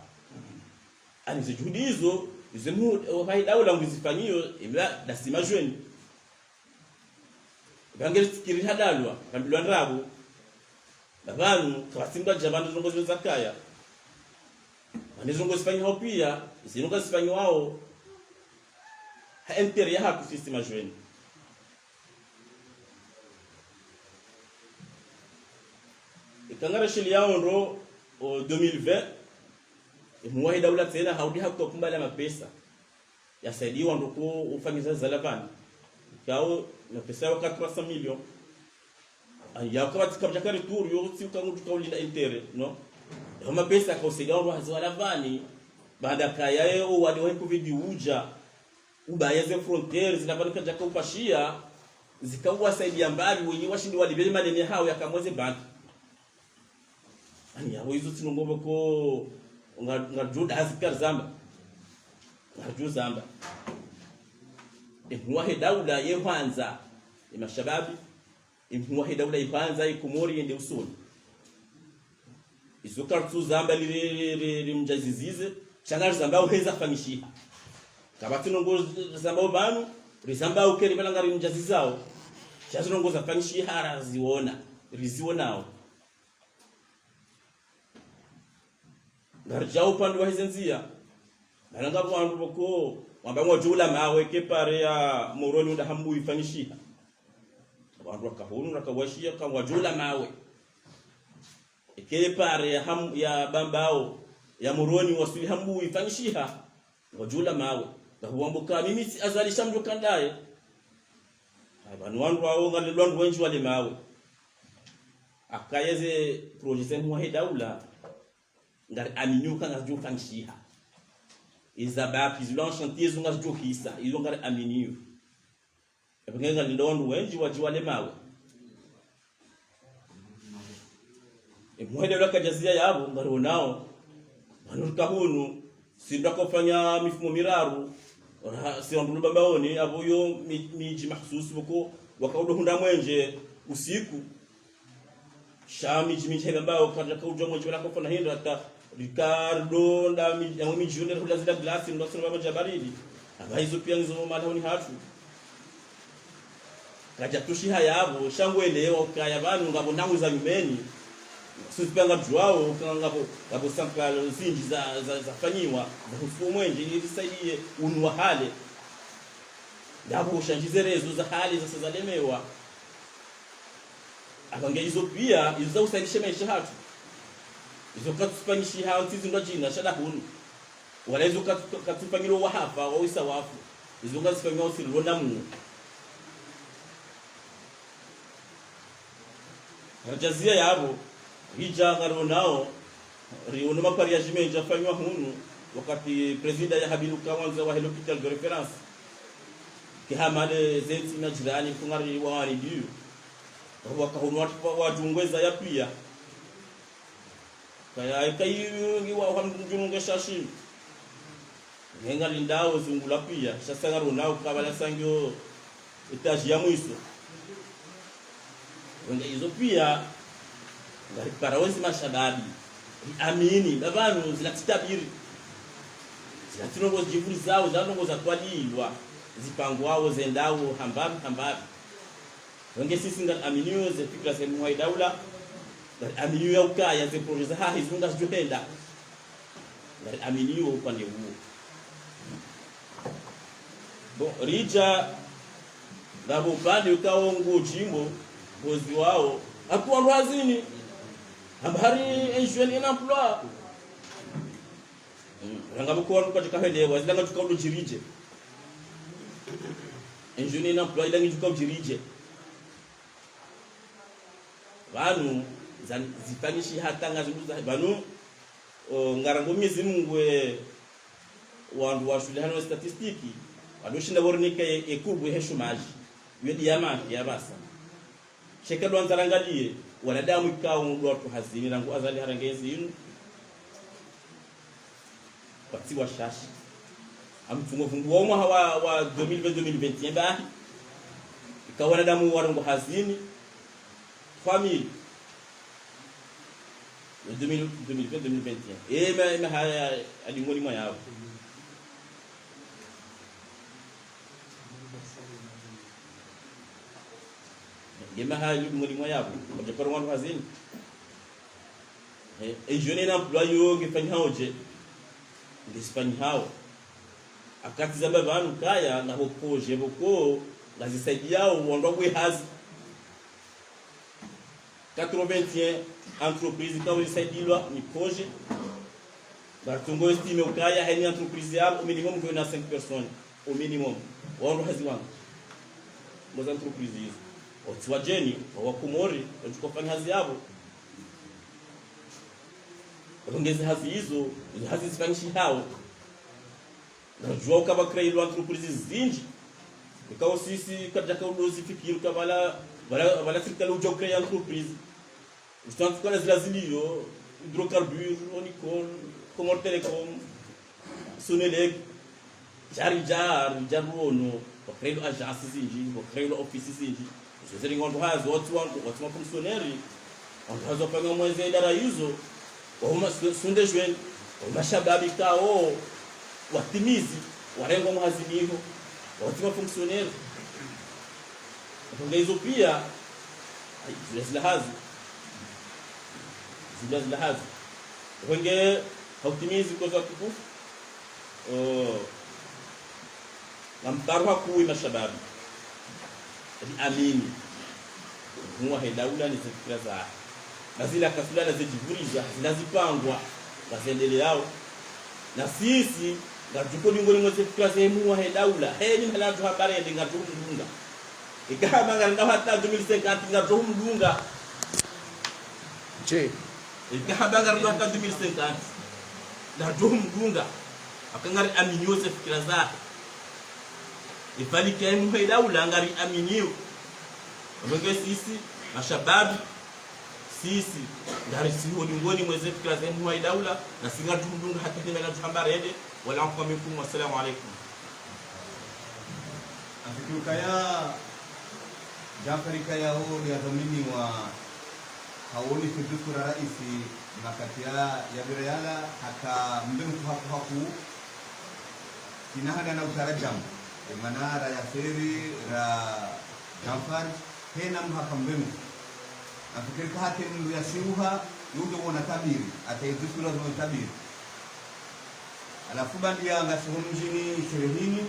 ani zijuhudi hizo zemu haidau ngizifanyio ila dasima jweni bangeli tikiri hadalwa kambilwa ndabu abantu kasimba jabandi zongozo zakaya anizongo zifanywa hao pia zinongo zifanywa wao intérêt ya kusisi majweni ikangara shili yao ndo 2020 muwahi daula tena haudi hakutokumbala mapesa yasaidiwa ndo ku ufanyiza zalavani kao na pesa ya 400 millions ya kwa katika kari tour yo si ukangutu kaulinda intérêt no kama pesa kausaidia ndo hazalavani baada kaya yao wadi wa covid uja ubayeze frontières zinabanika jaka upashia zikaua saidia mbali wenye washindi walibele madeni hao yakamweze banki ani yao hizo tinongombe ko ngajuda hazikar zamba ngaju zamba imwahe daula yehanza imashababi imwahe daula yehanza ikomori ende usoni izo kartu zamba lire mjazizize changar zamba uheza fanyishia kabati nongo zamba banu rizamba ukeri balangari mjazi zao chazo nongo za fanyishi hara rizionao ngarjao pandu wahizenzia balanga bwandu boko wambamwa jula mawe kepare ya moroni unda hambu ifanyishia bandu wakahunu nakawashia kwa jula mawe kepare ya bambao ya moroni wasuli hambu ifanyishia wajula mawe bahwambuka mimi azalisha mjoka ndaye abantu wandu wao ngalilwandu wenji wale mawe akayeze projet mwa daula ngari aminyuka ngajuka nshiha izaba pizulon chantier zunga zjokisa izo ngari aminyu ebenga ndondu wenji waji wale mawe mwa daula kajazia yabo ngari onao banuka hunu sinda kufanya mifumo miraru si wandu babaoni abuyo miji mahsusi boko wakaudo hunda mwenje usiku shami miji mbao kaja kaujo mwenje wala kufanya hindo hata Ricardo nda miji junior hula zila glasi ndo sema baba baridi aba hizo pia ngizo malahoni hatu kaja tushi hayabo shangwelewa kaya banu ngabo nangu za nyumeni sipanga jwao ngabo sankalo zinji za fanyiwa za mwenje ili zisaidie unwa hale ndabo ushanjize rezo za hali za zalemewa abange hizo pia hizo usaidishe maisha hatu hizo katufanyishi hao tizi ndo jina shada hunu wala hizo katufanyiro wa hapa wa isa wafu hizo ngazifanywa usirona mu rajazia yabo hija ngaro nao riuno mapariagement jafanywa hunu wakati president ya Habilu Kawanza wa hospital de reference kihamale zeti na jirani kungari wa walidu wakahunwa wajungweza ya pia kaya kayi wa hamjunge shashi ngenga lindao zungula pia sasa ngaro nao kabala sangyo itaji ya mwiso wenge hizo pia ngari parawezi mashababi amini babanu zilatitabiri zilatinongo jivuli zao zanongo za twalilwa zipangwao zendao hambabi Wenge sisi ngal aminiyo ze fikra za muhai daula aminiyo ya ukaya ze projeza hizo ngas johenda ngal aminiyo upande huo. Bo rija ngabo upande ukawa ngo jimbo bozi wao akuwa rwazini habari enjuen en emploi ngabo kwa katika helewa zilanga tukaudo jirije enjuen en emploi ilangi tukaudo jirije vanu zifanyishi hata ngazuza vanu ngarango miezi mungwe wandu wa shule hano statistiki wadoshinda bornika ekubwe heshumaji yodi yama ya basa shekelo anzarangalie wanadamu ikao ndo watu hazini rangu azali harangezi inu watiwa shashi amfungo fungu wa mwa wa 2020-2021 bahi ikao wanadamu warangu hazini famille 2020-2021 ma haya alimoni mwa yao yema haya alimoni mwa yao kwa paro wangu hazini jeune na emploi yo ngefanya hoje ngisifanya hao akati za bavanu kaya na hokoje boko lazisaidia uondoa kwa hazi 81 entreprise kwa usaidilwa ni projet batungo estime ukaya hani entreprise yao au minimum kwa na 5 personnes au minimum wao hazi wangu moza entreprise hizo watu jeni wa Komori watukofanya hazi yao ongeze hazi hizo hazi zifanyishi hao najua kama create entreprise zinji ikawa sisi katika udozi fikiri kabala wala serikali ujo créer entreprise ustant kwa zilazilio hydrocarbures onicol Comor Telecom Sonelec jaruno kwa créer agence zinji kwa créer office zinji sisi ngondo hazo watu fonctionnaire on hazo panga mwezi idara hizo wao sunde jwen mashababi kao watimizi warengo mhaziniho watu fonctionnaire hizo pia zile hazi wenge hautimizi kwa sababu namtarwa kuwi mashababi amini huwa hedaula ni fikra za na zile kasula na zijivuriza zinazipangwa wazendeleo na sisi ngatuko ngoni mwe fikra za huwa hedaula ni mhalatu habari ya ngatumdunga ikama nganda hata 2050 ngatumdunga je ikaba nganda hata 2050 ngatumdunga akangari aminio za fikra zake ifali kaimu hedaula ngari aminio wenge sisi mashababi sisi ngari sihoni ngoni mwe fikra za huwa hedaula na singatumdunga hata kile ngatuhabari yede wala akum wassalamu alaykum afikukaya Jafari kaya huo ya dhamini wa haoni fiduku raisi makatia ya birayala hata mbemu haku kinahada na utarajamu manara ya feri ra Jafari hena mhaka mbemu afikirika hati mlu ya siuha yundo wana tabiri ataiduku la zuma tabiri alafu bandia ngasuhu mjini sherehini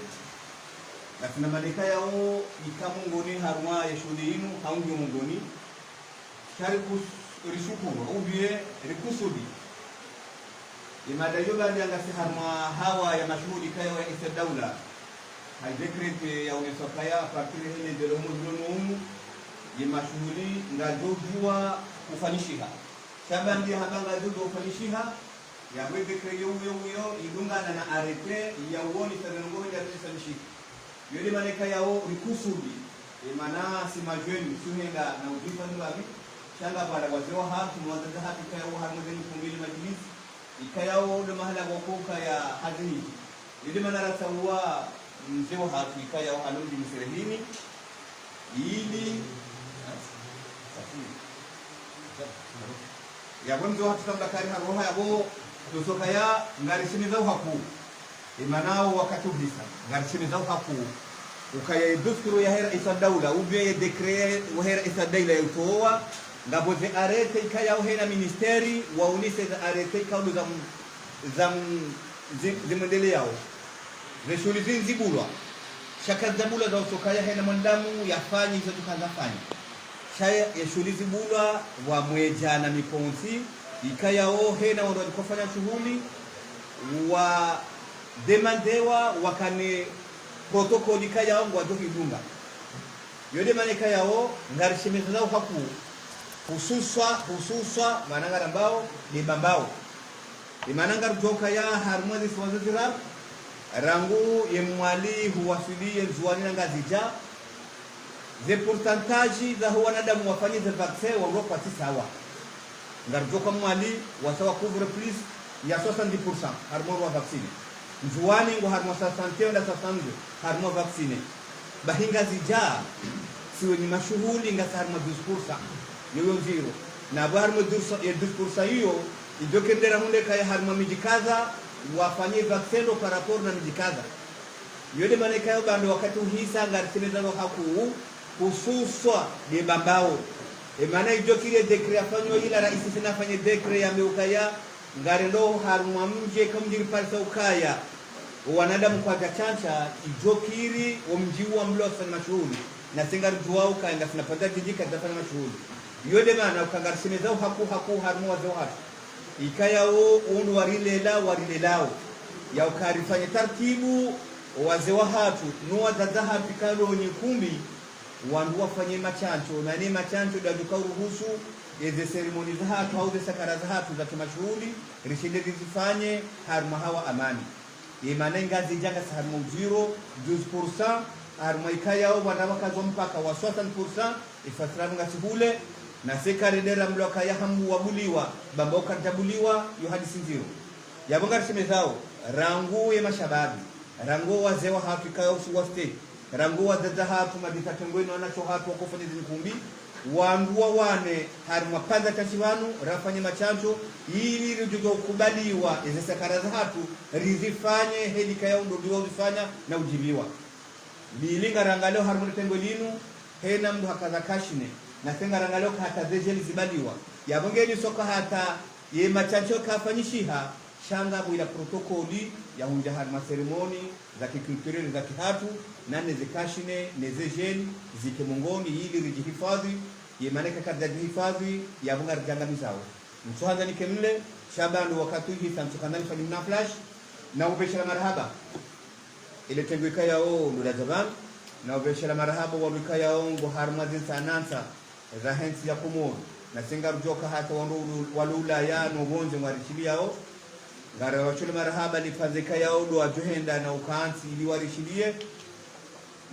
na kuna madeka yao ikamungoni haruma ya shule inu haungi mungoni sharikus risukuru ubie rikusudi imada yoba ngasi haruma hawa ya mashuhudi kaya wa isa daula hai decrete ya unesokaya partir hele de lomu ya mashuhudi ngajojua kufanishiha shabandi habanga jojo kufanishiha ya we decrete yo idungana na arete ya uoni tadango ya tsanishika yule maleka yao rikusudi maana si majweni suhenda na ujifa ndio shanga bala wazao hatu mwanza hatu kaya harmoni kumbili majlis ikayao ndo mahala gokoka ya hadini yule manara sawa mzee hatu ikayao alodi mserehini ili ya bonzo hatu kama kari haroha yabo dosoka ya ngari sini zao haku imanao wakati ubisa ngari sini zao haku ukaya dusturu ya hera isa daula ubye decret wa hera isa daula yutoa ngaboze arete ikaya hera ministeri wa unise za arete kaudu za zimendele yao zeshuli zinzibulwa shaka zabula za usokaya hena mandamu yafanyi hizo tukazafanya shaya ya shuli zibulwa wa mweja na miponsi ikaya hena wando walikofanya shughuli wa demandewa wakane protokoli kaya wangu wadoki dunga yode maneka yao ngarishimeza zao haku hususwa mananga ambao ni bambao imananga rutoka ya harmoni swazira rangu yemwali huwasilie zuani na ngazija ze pourcentage za wanadamu wafanye ze vaccin wao kwa sawa ngarjoka mwali wasawa couvre plus ya 70% harmoni wa vaccine Njuani ngo harmo 61 na 62 harmo vaccine bahinga zija siwe ni mashuhuli nga harmo 12% yoyo zero na harmo 12% hiyo idokendera hunde kaya harmo mijikaza wafanye vaccine par rapport na mijikaza yode maneka yo bando wakati uhisa ngariteneza no haku hususwa de bambao maana idokire decret afanyo ila rais sinafanye decret ya meukaya ngarendo harumwa mje kamjiri parisa ukaya wanadamu kwa chancha ijokiri omjiwa mlosa na mashuhuri na singa rujuwa ukaya sinapanda jijika dafanya mashuhuri yode maana ukangarishimezao haku harumwa zao hatu ikaya undu warilelao ya ukarifanya tartibu wazewa hatu nuwa dadaha pikalo nyekumbi wandu wafanye machancho na ni machancho daduka uruhusu eze seremoni za hatu au ze sakara za hatu za kimashuhuri rishinde zifanye harma hawa amani imana ngazi janga sa harma 12% harma ikaya wana wakazo mpaka wa 60% ifasiramu ngatibule na sekaredera mloka ya hamu wabuliwa bambao kantabuliwa yo hadisi nziro yabonga rishimezao rangu ya mashababi rangu wazewa hatu ikaya usuwa state rangu wa dada hatu madita tengweno anacho hatu wakofanya zinkumbi wanduwa wane harima panza tachivanu rafanye machancho ili rijujo kubaliwa eze sakara za hatu rizifanye hedika ya undobiwa uzifanya na ujibiwa bilinga rangaleo harima tengo linu hena mdu hakaza kashine na tenga rangaleo hata dejeli zibaliwa yabongeni soka hata ye machancho kafanyishiha shanga buila protokoli ya hunja harima seremoni za kikultureli za kihatu nane zikashine nezejeli zike mongoni ili rijihifadhi yemaneka kadha jihifadhi ya bunga rijanga misao msuhanga ni kemle shabanu wakati hii samsukandani fanyimna flash na ubeshela marhaba ile tenguika yao ndo dazaban na ubeshela marhaba waluika yao ngo harima zinsanansa za hensi ya kumodu na singa rujoka hata walula ya nobonze mwarichili yao ngara wachule marhaba lipanzeka yao do ajuhenda na ukaansi ili warishilie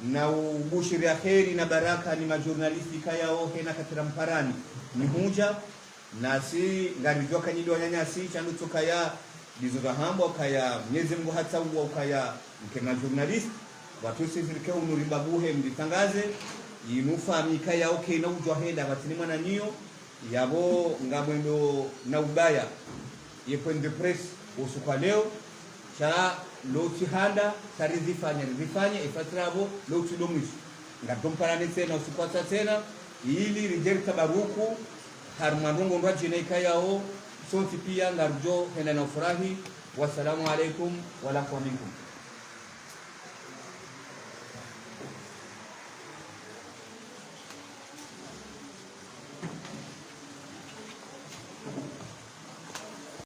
na ubushiri ya kheri na baraka ni majurnalisti kaya hena katira mparani ni huja na si ngari joka nyido wanyanya si chandu tukaya dizo hambo kaya Mwenyezi Mungu hata uwa ukaya mke majurnalisti watu sizirike unurimba buhe mditangaze inufa mikaya na ujwa henda batini mwana niyo yabo ngabwendo na ubaya yekwende press usukwa leo cha loti handa tarizifanye ifatrabo loti domisu ngatomparane tena usikwata tena ili rijeri tabaruku harmanungu ndwaji na ikayao sonti pia ngarjo hena na ufurahi. Wassalamu alaikum wa lakum minkum.